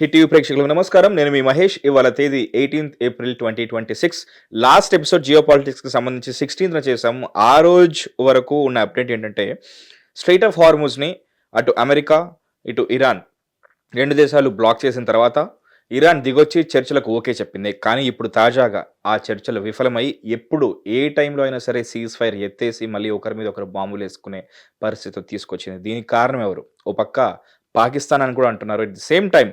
Hit TV ప్రేక్షకులకు నమస్కారం. నేను మీ మహేష్. ఇవాళ తేదీ 18 ఏప్రిల్ 2026. లాస్ట్ ఎపిసోడ్ జియో పాలిటిక్స్కి సంబంధించి 16th చేసాము. ఆ రోజు వరకు ఉన్న అప్డేట్ ఏంటంటే, స్ట్రెయిట్ ఆఫ్ హార్ముజ్ని అటు అమెరికా ఇటు ఇరాన్ రెండు దేశాలు బ్లాక్ చేసిన తర్వాత ఇరాన్ దిగొచ్చి చర్చలకు ఓకే చెప్పింది. కానీ ఇప్పుడు తాజాగా ఆ చర్చలు విఫలమై ఎప్పుడు ఏ టైంలో అయినా సరే సీజ్ ఫైర్ ఎత్తేసి మళ్ళీ ఒకరి మీద ఒకరు బాంబులు వేసుకునే పరిస్థితి తీసుకొచ్చింది. దీనికి కారణం ఎవరు? ఓ పక్క పాకిస్తాన్ అని కూడా అంటున్నారు. At the same time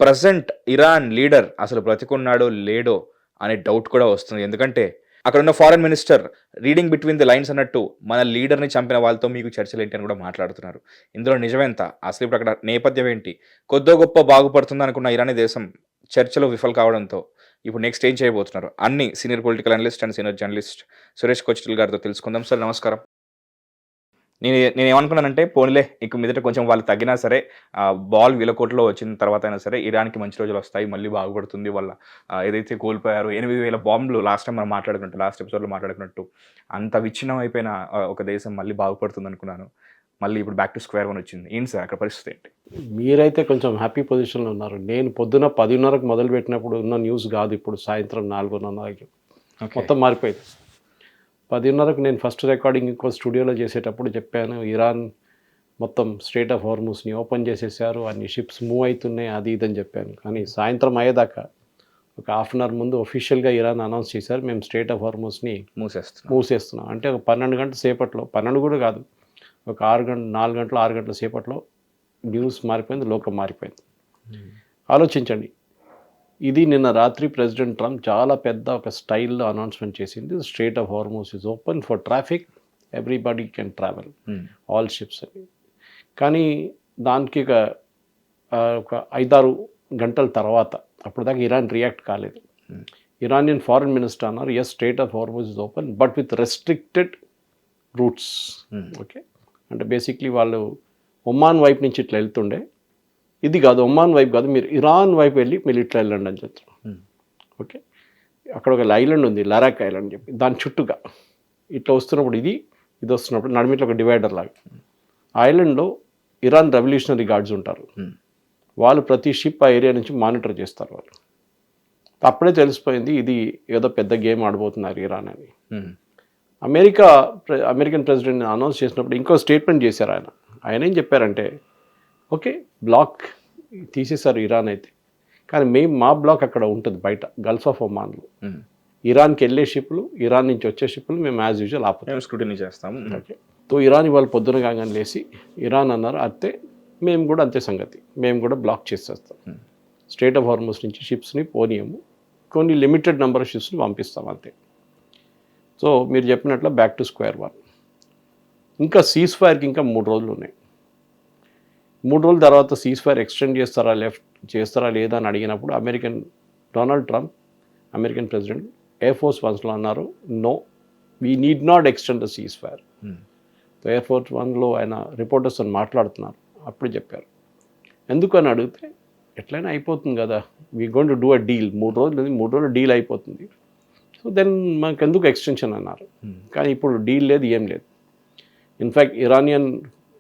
present Iran leader అసలు బ్రతికున్నాడో లేడో అనే డౌట్ కూడా వస్తుంది. ఎందుకంటే అక్కడ ఉన్న foreign minister reading between the lines అన్నట్టు మన లీడర్ని చంపిన వాళ్ళతో మీకు చర్చలు ఏంటి అని కూడా మాట్లాడుతున్నారు. ఇందులో నిజమేంత? అసలు ఇప్పుడు అక్కడ నేపథ్యం ఏంటి? కొద్దో గొప్ప బాగుపడుతుంది అనుకున్న ఇరానీ దేశం చర్చలో విఫల్ కావడంతో ఇప్పుడు నెక్స్ట్ ఏం చేయబోతున్నారు అన్ని senior political analyst and senior journalist Suresh Kochattil గారితో తెలుసుకుందాం. సార్ నమస్కారం. నేను ఏమనుకున్నానంటే, పోనీలే ఇక మీదట కొంచెం వాళ్ళు తగ్గినా సరే బాల్ వీళ్ళకోట్లో వచ్చిన తర్వాత అయినా సరే ఇరాన్కి మంచి రోజులు వస్తాయి, మళ్ళీ బాగుపడుతుంది. వాళ్ళ ఏదైతే కోల్పోయారో 8,000 బాంబులు లాస్ట్ టైం మనం మాట్లాడుకున్నట్టు, లాస్ట్ ఎపిసోడ్లో మాట్లాడుకున్నట్టు అంత విచ్ఛిన్నం అయిపోయిన ఒక దేశం మళ్ళీ బాగుపడుతుంది అనుకున్నాను. మళ్ళీ ఇప్పుడు బ్యాక్ టు స్క్వేర్ వన్ వచ్చింది. ఏంటి సార్ అక్కడ పరిస్థితి ఏంటి? మీరైతే కొంచెం హ్యాపీ పొజిషన్లో ఉన్నారు. నేను పొద్దున 10:30కు మొదలు పెట్టినప్పుడు ఉన్న న్యూస్ కాదు, ఇప్పుడు సాయంత్రం 4:30కి మొత్తం మారిపోయింది. 10:30కు నేను ఫస్ట్ రికార్డింగ్ ఇంకో స్టూడియోలో చేసేటప్పుడు చెప్పాను, ఇరాన్ మొత్తం స్ట్రెయిట్ ఆఫ్ హార్ముజ్ని ఓపెన్ చేసేసారు, అన్ని షిప్స్ మూవ్ అవుతున్నాయి, అది ఇదని చెప్పాను. కానీ సాయంత్రం అయ్యేదాకా ఒక హాఫ్ అన్ అవర్ ముందు ఒఫీషియల్గా ఇరాన్ అనౌన్స్ చేశారు, మేము స్ట్రెయిట్ ఆఫ్ హార్ముజ్ని మూసేస్తున్నాం. అంటే ఒక 12 గంటల సేపట్లో, 12 కూడా కాదు, ఒక 4 గంటలు 6 గంటల సేపట్లో న్యూస్ మారిపోయింది, లోకం మారిపోయింది. ఆలోచించండి, ఇది నిన్న రాత్రి ప్రెసిడెంట్ ట్రంప్ చాలా పెద్ద ఒక స్టైల్లో అనౌన్స్మెంట్ చేసింది. Strait of Hormuz is open for traffic, everybody can travel, all ships అని. కానీ దానికి ఒక 5-6 గంటల తర్వాత అప్పుడు దాకా ఇరాన్ రియాక్ట్ కాలేదు. ఇరానియన్ ఫారెన్ మినిస్టర్ అన్నారు, yes straight of Hormuz is open but with restricted routes. Okay, అంటే బేసిక్లీ వాళ్ళు ఒమాన్ వైపు నుంచి ఇట్లా వెళ్తుండే, ఇది కాదు ఒమాన్ వైపు కాదు, మీరు ఇరాన్ వైపు వెళ్ళి మీరు ఇట్లా వెళ్ళండి అని చెప్తారు. ఓకే, అక్కడ ఒక ఐలాండ్ ఉంది, లరాక్ ఐలాండ్ చెప్పి, దాని చుట్టూగా ఇట్లా వస్తున్నప్పుడు ఇది వస్తున్నప్పుడు నడిమిట్లో ఒక డివైడర్ లాగా ఐలాండ్లో ఇరాన్ రెవల్యూషనరీ గార్డ్స్ ఉంటారు. వాళ్ళు ప్రతి షిప్ ఆ ఏరియా నుంచి మానిటర్ చేస్తారు. వాళ్ళు అప్పుడే తెలిసిపోయింది ఇది ఏదో పెద్ద గేమ్ ఆడబోతున్నారు ఇరాన్ అని. అమెరికన్ ప్రెసిడెంట్ అనౌన్స్ చేసినప్పుడు ఇంకో స్టేట్మెంట్ చేశారు ఆయన ఏం చెప్పారంటే, ఓకే బ్లాక్ తీసేశారు ఇరాన్ అయితే, కానీ మా బ్లాక్ అక్కడ ఉంటుంది బయట గల్ఫ్ ఆఫ్ ఒమాన్లో. ఇరాన్కి వెళ్ళే షిప్లు, ఇరాన్ నుంచి వచ్చే షిప్లు మేము యాజ్ యూజువల్ ఆపుతాం, స్క్రూటినీ చేస్తాము. ఓకే, తో ఇరాన్ ఇవాళ పొద్దున కాగానే లేసి ఇరాన్ అన్నారు, అంతే మేము కూడా అంతే సంగతి, మేము కూడా బ్లాక్ చేసేస్తాం, స్ట్రెయిట్ ఆఫ్ హార్ముజ్ నుంచి షిప్స్ని పోనీయము, కొన్ని లిమిటెడ్ నెంబర్ ఆఫ్ షిప్స్ని పంపిస్తాం అంతే. సో మీరు చెప్పినట్లు బ్యాక్ టు స్క్వేర్ వన్. ఇంకా సీజ్ ఫైర్కి ఇంకా 3 రోజులు ఉన్నాయి. 3 రోజుల తర్వాత సీజ్ ఫైర్ ఎక్స్టెండ్ చేస్తారా లేదా అని అడిగినప్పుడు Donald Trump American president air force వన్స్లో అన్నారు, no we need not extend the ceasefire. Air force వన్లో ఆయన రిపోర్టర్స్ అని మాట్లాడుతున్నారు, అప్పుడు చెప్పారు. ఎందుకు అని అడిగితే, ఎట్లయినా అయిపోతుంది కదా, we going to do a deal, 3 రోజులు డీల్ అయిపోతుంది, సో దెన్ మనకు ఎందుకు ఎక్స్టెన్షన్ అన్నారు. కానీ ఇప్పుడు డీల్ లేదు, ఏం లేదు. In fact Iranian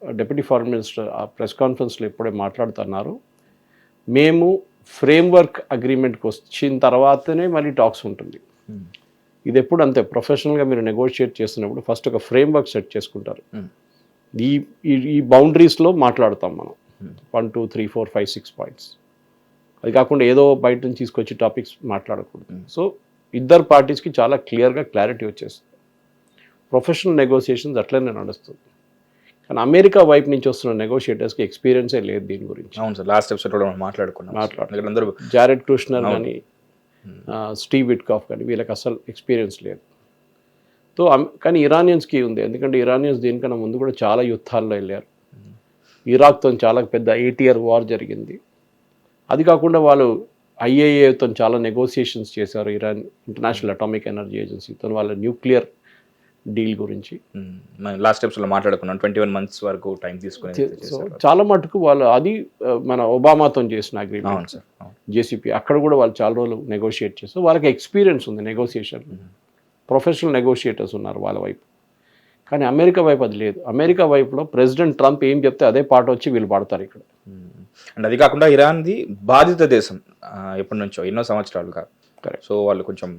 deputy foreign minister ఆ ప్రెస్ కాన్ఫరెన్స్లో ఇప్పుడే మాట్లాడుతున్నారు, మేము ఫ్రేమ్వర్క్ అగ్రిమెంట్కి వచ్చిన తర్వాతనే మళ్ళీ టాక్స్ ఉంటుంది. ఇది ఎప్పుడు అంతే, ప్రొఫెషనల్గా మీరు నెగోషియేట్ చేస్తున్నప్పుడు ఫస్ట్ ఒక ఫ్రేమ్వర్క్ సెట్ చేసుకుంటారు, ఈ బౌండరీస్లో మాట్లాడతాం మనం, 1 2 3 4 5 6 పాయింట్స్. అది కాకుండా ఏదో బయట నుంచి తీసుకొచ్చి టాపిక్స్ మాట్లాడకూడదు. సో ఇద్దరు పార్టీస్కి చాలా క్లియర్గా క్లారిటీ వచ్చేస్తుంది. ప్రొఫెషనల్ నెగోసియేషన్స్ అట్లనే నడుస్తుంది. కానీ అమెరికా వైపు నుంచి వస్తున్న నెగోషియేటర్స్కి ఎక్స్పీరియన్సే లేదు దీని గురించి. అవును సార్, లాస్ట్ ఎపిసోడ్ కూడా మాట్లాడుకున్నాం. జారెడ్ కుష్నర్ కానీ స్టీవ్ విట్కాఫ్ కానీ వీళ్ళకి అసలు ఎక్స్పీరియన్స్ లేదు. సో కానీ ఇరానియన్స్కి ఉంది, ఎందుకంటే ఇరానియన్స్ దీనికన్నా ముందు కూడా చాలా యుద్ధాల్లో వెళ్ళారు. ఇరాక్తో చాలా పెద్ద 8 year వార్ జరిగింది. అది కాకుండా వాళ్ళు IAEAతో చాలా నెగోసియేషన్స్ చేశారు, ఇరాన్ ఇంటర్నేషనల్ అటామిక్ ఎనర్జీ ఏజెన్సీతో వాళ్ళ న్యూక్లియర్ డీల్ గురించి. లాస్ట్ ఎపిసోడ్లో మాట్లాడుకున్నాం, 21 months వరకు టైం తీసుకుని. సో చాలా మటుకు వాళ్ళు అది మన ఒబామాతో చేసిన అగ్రిమెంట్ JCP, అక్కడ కూడా వాళ్ళు చాలా రోజులు నెగోషియేట్ చేస్తారు. వాళ్ళకి ఎక్స్పీరియన్స్ ఉంది నెగోషియేషన్, ప్రొఫెషనల్ నెగోషియేటర్స్ ఉన్నారు వాళ్ళ వైపు. కానీ అమెరికా వైపు అది లేదు. అమెరికా వైపులో ప్రెసిడెంట్ ట్రంప్ ఏం చెప్తే అదే పాట వచ్చి వీళ్ళు పాడతారు ఇక్కడ. అండ్ అది కాకుండా ఇరాన్ది బాధిత దేశం ఎప్పటి నుంచో ఎన్నో సంవత్సరాలుగా. Correct. సో వాళ్ళు కొంచెం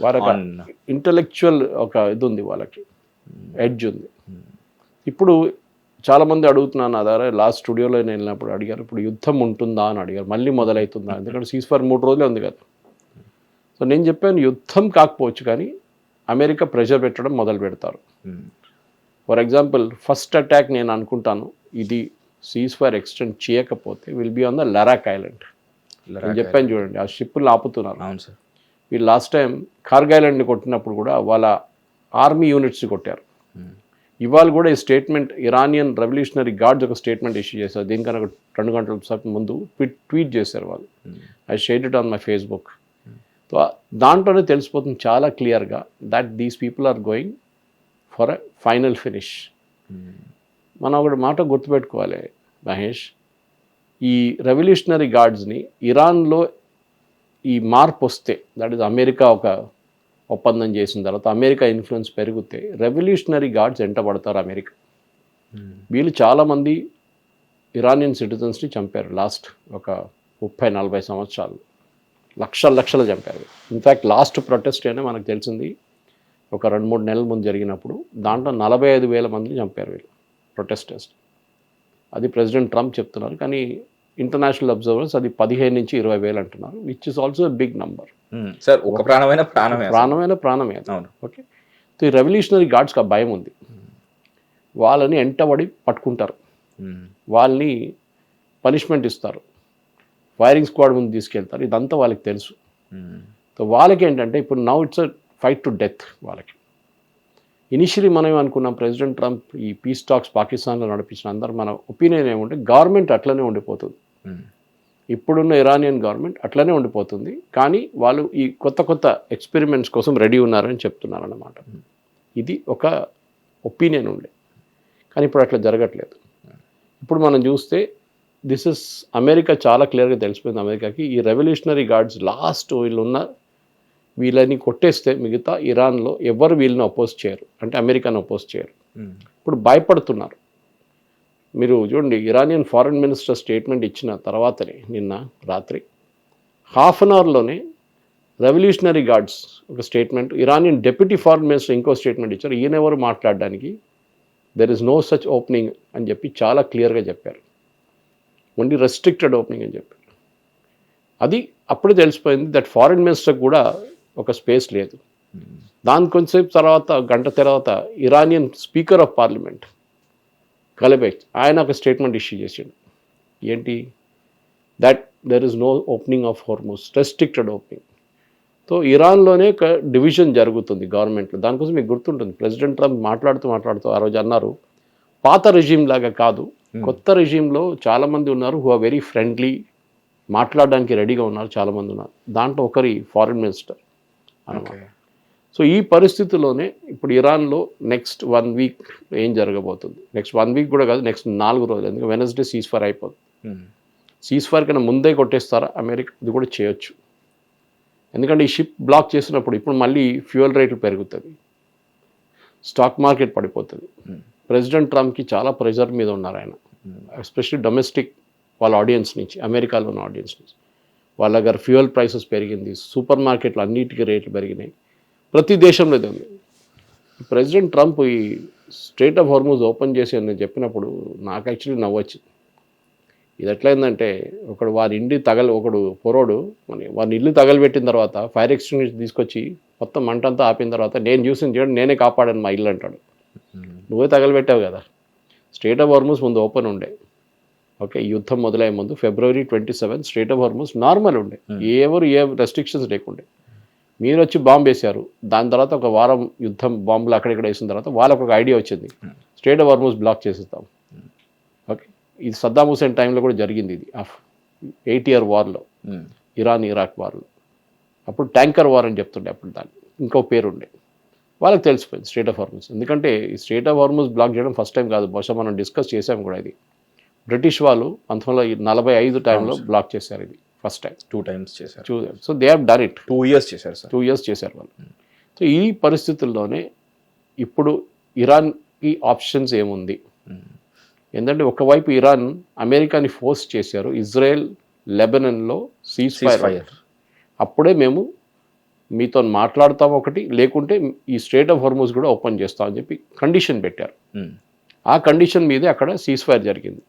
వాళ్ళకి ఇంటలెక్చువల్ ఒక ఇది ఉంది, వాళ్ళకి ఎడ్జ్ ఉంది. ఇప్పుడు చాలామంది అడుగుతున్నాను అదారా, లాస్ట్ స్టూడియోలో నేను వెళ్ళినప్పుడు అడిగారు, ఇప్పుడు యుద్ధం ఉంటుందా అని అడిగారు, మళ్ళీ మొదలవుతుందా, ఎందుకంటే సీజ్-ఫైర్ 3 రోజులే ఉంది కదా. సో నేను చెప్పాను యుద్ధం కాకపోవచ్చు కానీ అమెరికా ప్రెషర్ పెట్టడం మొదలు పెడతారు. ఫర్ ఎగ్జాంపుల్ ఫస్ట్ అటాక్ నేను అనుకుంటాను ఇది సీజ్-ఫైర్ ఎక్స్టెండ్ చేయకపోతే will be on the Larak island. నేను చెప్పాను చూడండి, ఆ షిప్పులు ఆపుతున్నారు. అవును సార్. వీళ్ళు లాస్ట్ టైం కార్గ్ ఐలాండ్ని కొట్టినప్పుడు కూడా వాళ్ళ ఆర్మీ యూనిట్స్ని కొట్టారు. ఇవాళ కూడా ఈ స్టేట్మెంట్ ఇరానియన్ రెవల్యూషనరీ గార్డ్స్ ఒక స్టేట్మెంట్ ఇష్యూ చేశారు. దీనికన్నా ఒక 2 గంటల ముందు ట్వీట్ చేశారు వాళ్ళు. I shared it on my Facebook. So దాంట్లోనే తెలిసిపోతుంది చాలా క్లియర్గా that these people are going for a final finish. మనం ఒకటి మాట గుర్తుపెట్టుకోవాలి మహేష్, ఈ రెవల్యూషనరీ గార్డ్స్ని ఇరాన్లో ఈ మార్పు వస్తే, దట్ ఈస్ అమెరికా ఒక ఒప్పందం చేసిన తర్వాత అమెరికా ఇన్ఫ్లుయెన్స్ పెరిగితే రెవల్యూషనరీ గార్డ్స్ ఎంటబడతారు అమెరికా. వీళ్ళు చాలామంది ఇరానియన్ సిటిజన్స్ని చంపారు లాస్ట్ ఒక 30-40 సంవత్సరాలు, లక్షలు చంపారు. ఇన్ఫ్యాక్ట్ లాస్ట్ ప్రొటెస్ట్ అయినా మనకు తెలిసింది ఒక 2-3 నెలల ముందు జరిగినప్పుడు దాంట్లో 45,000 మందిని చంపారు వీళ్ళు ప్రొటెస్టర్స్. అది ప్రెసిడెంట్ ట్రంప్ చెప్తున్నారు, కానీ ఇంటర్నేషనల్ అబ్జర్వర్స్ అది 15,000-20,000 అంటున్నారు, which is also big number. Sir ఒక ప్రాణమైన ప్రాణమే. అవును. ఓకే. సో ఈ రెవల్యూషనరీ గార్డ్స్కి ఆ భయం ఉంది, వాళ్ళని ఎంటబడి పట్టుకుంటారు, వాళ్ళని పనిష్మెంట్ ఇస్తారు, ఫైరింగ్ స్క్వాడ్ ముందు తీసుకెళ్తారు, ఇదంతా వాళ్ళకి తెలుసు. సో వాళ్ళకి ఏంటంటే ఇప్పుడు now it's a fight to death వాళ్ళకి. ఇనిషియలీ మనం ఏమనుకున్నాం, ప్రెసిడెంట్ ట్రంప్ ఈ పీస్ టాక్స్ పాకిస్తాన్లో నడిపించిన అందరూ మన ఒపీనియన్ ఏమంటే గవర్నమెంట్ అట్లనే ఉండిపోతుంది, ఇప్పుడున్న ఇరానియన్ గవర్నమెంట్ అట్లనే ఉండిపోతుంది, కానీ వాళ్ళు ఈ కొత్త ఎక్స్పెరిమెంట్స్ కోసం రెడీ ఉన్నారని చెప్తున్నారు అన్నమాట. ఇది ఒక ఒపీనియన్ ఉండే, కానీ ఇప్పుడు అట్లా జరగట్లేదు. ఇప్పుడు మనం చూస్తే దిస్ ఇస్ అమెరికా చాలా క్లియర్గా తెలిసిపోయింది అమెరికాకి, ఈ రెవల్యూషనరీ గార్డ్స్ లాస్ట్ వీళ్ళని కొట్టేస్తే మిగతా ఇరాన్లో ఎవరు వీళ్ళని అపోజ్ చేయరు, అంటే అమెరికాను అపోజ్ చేయరు. ఇప్పుడు భయపడుతున్నారు. మీరు చూడండి, ఇరానియన్ ఫారెన్ మినిస్టర్ స్టేట్మెంట్ ఇచ్చిన తర్వాతనే నిన్న రాత్రి 1/2 an hourలోనే రెవల్యూషనరీ గార్డ్స్ ఒక statement, Iranian deputy foreign minister ఇంకో స్టేట్మెంట్ ఇచ్చారు, ఈయనెవరు మాట్లాడడానికి, there is no such opening అని చెప్పి చాలా క్లియర్గా చెప్పారు, ఓన్లీ రెస్ట్రిక్టెడ్ ఓపెనింగ్ అని చెప్పారు. అది అప్పుడే తెలిసిపోయింది దట్ ఫారెన్ మినిస్టర్ కూడా ఒక స్పేస్ లేదు. దాని కొంచెంసేపు తర్వాత, గంట తర్వాత ఇరానియన్ స్పీకర్ ఆఫ్ పార్లమెంట్ కలబెక్ ఆయన ఒక స్టేట్మెంట్ ఇష్యూ చేసాడు, ఏంటి, that there is no opening of Hormuz, restricted opening. So ఇరాన్లోనే ఒక డివిజన్ జరుగుతుంది గవర్నమెంట్లో. దానికోసం మీకు గుర్తుంటుంది, ప్రెసిడెంట్ ట్రంప్ మాట్లాడుతూ ఆ రోజు అన్నారు, పాత రెజీమ్ లాగా కాదు, కొత్త రెజీమ్లో చాలామంది ఉన్నారు హూ ఆర్ వెరీ ఫ్రెండ్లీ, మాట్లాడడానికి రెడీగా ఉన్నారు చాలామంది ఉన్నారు, దాంట్లో ఒకరి ఫారిన్ మినిస్టర్ అన్నమాట. సో ఈ పరిస్థితుల్లోనే ఇప్పుడు ఇరాన్లో నెక్స్ట్ 1 వీక్ ఏం జరగబోతుంది, నెక్స్ట్ 1 వీక్ కూడా కాదు, నెక్స్ట్ 4 రోజులు, ఎందుకంటే వెనస్డే సీజ్-ఫైర్ అయిపోతుంది. సీజ్-ఫైర్ కన్నా ముందే కొట్టేస్తారా అమెరికా, ఇది కూడా చేయొచ్చు. ఎందుకంటే ఈ షిప్ బ్లాక్ చేసినప్పుడు ఇప్పుడు మళ్ళీ ఫ్యూయల్ రేట్లు పెరుగుతుంది, స్టాక్ మార్కెట్ పడిపోతుంది. ప్రెసిడెంట్ ట్రంప్కి చాలా ప్రెషర్ మీద ఉన్నారు ఆయన, ఎస్పెషల్లీ డొమెస్టిక్ వాళ్ళ ఆడియన్స్ నుంచి, అమెరికాలో ఉన్న ఆడియన్స్ నుంచి. వాళ్ళ దగ్గర ఫ్యూయల్ ప్రైసెస్ పెరిగింది, సూపర్ మార్కెట్లు అన్నిటికీ రేట్లు పెరిగినాయి, ప్రతి దేశంలో ఇది ఉంది. ప్రెసిడెంట్ ట్రంప్ ఈ స్ట్రైట్ ఆఫ్ హార్మూజ్ ఓపెన్ చేసి అని చెప్పినప్పుడు నాకు యాక్చువల్లీ నవ్వొచ్చింది. ఇది ఎట్లయిందంటే ఒకడు పొరోడు వాని ఇల్లు తగలబెట్టిన తర్వాత ఫైర్ ఎక్స్టింగ్విషర్ తీసుకొచ్చి మొత్తం మంటంతా ఆపిన తర్వాత నేను చూడండి నేనే కాపాడాను మా ఇల్లు అంటాడు. నువ్వే తగలబెట్టావు కదా. స్ట్రైట్ ఆఫ్ హార్మూజ్ ముందు ఓపెన్ ఉండే, ఓకే, యుద్ధం మొదలయ్యే ముందు February 27 straight of Hormuz normal ఉండే, ఏ రెస్ట్రిక్షన్స్ లేకుండే. మీరు వచ్చి బాంబు వేశారు, దాని తర్వాత ఒక వారం యుద్ధం బాంబులు అక్కడిక్కడ వేసిన తర్వాత వాళ్ళకు ఒక ఐడియా వచ్చింది, స్ట్రైట్ ఆఫ్ హార్మూజ్ బ్లాక్ చేసేస్తాం. ఓకే, ఇది సద్దాం హుసేన్ టైంలో కూడా జరిగింది, ఇది 8-year వార్లో, ఇరాక్ వార్లో. అప్పుడు ట్యాంకర్ వార్ అని చెప్తుండే, అప్పుడు దాన్ని ఇంకో పేరు ఉండే. వాళ్ళకి తెలిసిపోయింది స్ట్రైట్ ఆఫ్ హార్మూజ్. ఎందుకంటే ఈ స్ట్రైట్ ఆఫ్ హార్మూజ్ బ్లాక్ చేయడం ఫస్ట్ టైం కాదు, బహుశా మనం డిస్కస్ చేసాం కూడా. ఇది బ్రిటిష్ వాళ్ళు 1945 టైంలో బ్లాక్ చేశారు, ఇది ఫస్ట్ టైం. 2 times చేశారు. So they have done it. 2 years చేశారు సార్. 2 years చేశారు వాళ్ళు. సో ఈ పరిస్థితుల్లోనే ఇప్పుడు ఇరాన్కి ఆప్షన్స్ ఏముంది, ఏంటంటే ఒకవైపు ఇరాన్ అమెరికాని ఫోర్స్ చేశారు, ఇజ్రాయెల్ లెబనన్లో సీజ్ ఫైర్, అప్పుడే మేము మీతో మాట్లాడతాం ఒకటి, లేకుంటే ఈ స్ట్రేట్ ఆఫ్ హార్మోజ్ కూడా ఓపెన్ చేస్తామని చెప్పి కండిషన్ పెట్టారు. ఆ కండిషన్ మీదే అక్కడ సీజ్ ఫైర్ జరిగింది.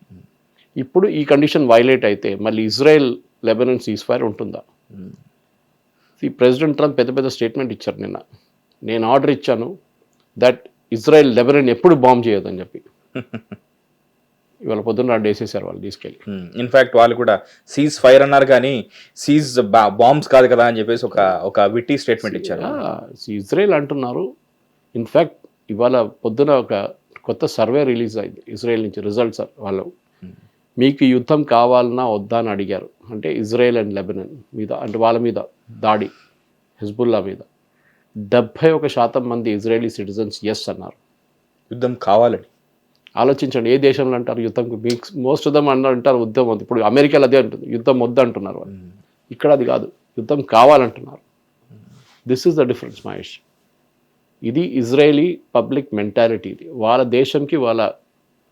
ఇప్పుడు ఈ కండిషన్ వైలేట్ అయితే మళ్ళీ ఇజ్రాయెల్ లెబనన్ సీజ్ ఫైర్ ఉంటుందా? ఈ ప్రెసిడెంట్ ట్రంప్ పెద్ద పెద్ద స్టేట్మెంట్ ఇచ్చారు నిన్న, నేను ఆర్డర్ ఇచ్చాను దట్ ఇజ్రాయెల్ లెబనన్ ఎప్పుడు బాంబ్ చేయొద్దని చెప్పి. ఇవాళ పొద్దున్న రాడు వేసేసారు వాళ్ళు తీసుకెళ్ళి. ఇన్ఫాక్ట్ వాళ్ళు కూడా సీజ్ ఫైర్ అన్నారు కానీ సీజ్ బాంబ్స్ కాదు కదా అని చెప్పేసి ఒక విట్టి స్టేట్మెంట్ ఇచ్చారు. ఇజ్రాయెల్ అంటున్నారు. ఇన్ఫ్యాక్ట్ ఇవాళ పొద్దున ఒక కొత్త సర్వే రిలీజ్ అయింది ఇజ్రాయెల్ నుంచి, రిజల్ట్స్ వాళ్ళు మీకు యుద్ధం కావాలన్నా వద్దా అని అడిగారు. అంటే ఇజ్రాయెల్ అండ్ లెబనన్ మీద, అంటే వాళ్ళ మీద దాడి హిజ్బుల్లా మీద 71% మంది ఇజ్రాయలీ సిటిజన్స్ ఎస్ అన్నారు, యుద్ధం కావాలని. ఆలోచించండి, ఏ దేశంలో అంటారు యుద్ధంకి? మోస్ట్ ఆఫ్ దమ్ అంటారు యుద్ధం వద్దు. ఇప్పుడు అమెరికాలో అదే అంటుంది, యుద్ధం వద్దు అంటున్నారు వాళ్ళు. ఇక్కడ అది కాదు, యుద్ధం కావాలంటున్నారు. This is the difference Mahesh. ఇది ఇజ్రాయలీ పబ్లిక్ మెంటాలిటీ. ఇది వాళ్ళ దేశంకి వాళ్ళ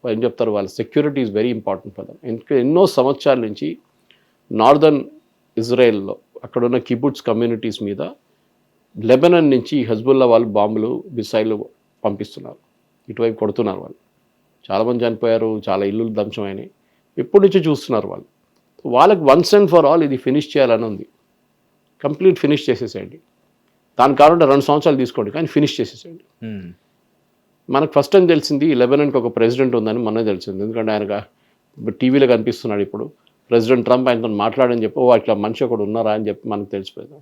ఏం చెప్తారు, వాళ్ళ security is very important for them. ఎందుకంటే ఎన్నో సంవత్సరాల నుంచి నార్దర్న్ ఇజ్రాయెల్లో అక్కడున్న కిబుట్స్ కమ్యూనిటీస్ మీద లెబనన్ నుంచి హెజ్బుల్లా వాళ్ళు బాంబులు మిసైళ్ళు పంపిస్తున్నారు, ఇటువైపు కొడుతున్నారు వాళ్ళు. చాలామంది చనిపోయారు, చాలా ఇల్లులు ధ్వంసమైనాయి. ఎప్పటి నుంచి చూస్తున్నారు వాళ్ళు. వాళ్ళకి వన్స్ అండ్ ఫర్ ఆల్ ఇది ఫినిష్ చేయాలని ఉంది. కంప్లీట్ ఫినిష్ చేసేసేయండి. దాని కారణం 2 సంవత్సరాలు తీసుకోండి, కానీ ఫినిష్ చేసేసేయండి. మనకు ఫస్ట్ టైం తెలిసింది లెబనాన్కి ఒక ప్రెసిడెంట్ ఉందని మొన్నే తెలిసింది. ఎందుకంటే ఆయన టీవీలో కనిపిస్తున్నాడు ఇప్పుడు. ప్రెసిడెంట్ ట్రంప్ ఆయనతో మాట్లాడని చెప్పి, ఓ ఇట్లా మనిషి ఒకడు ఉన్నారా అని చెప్పి మనకు తెలిసిపోయింది.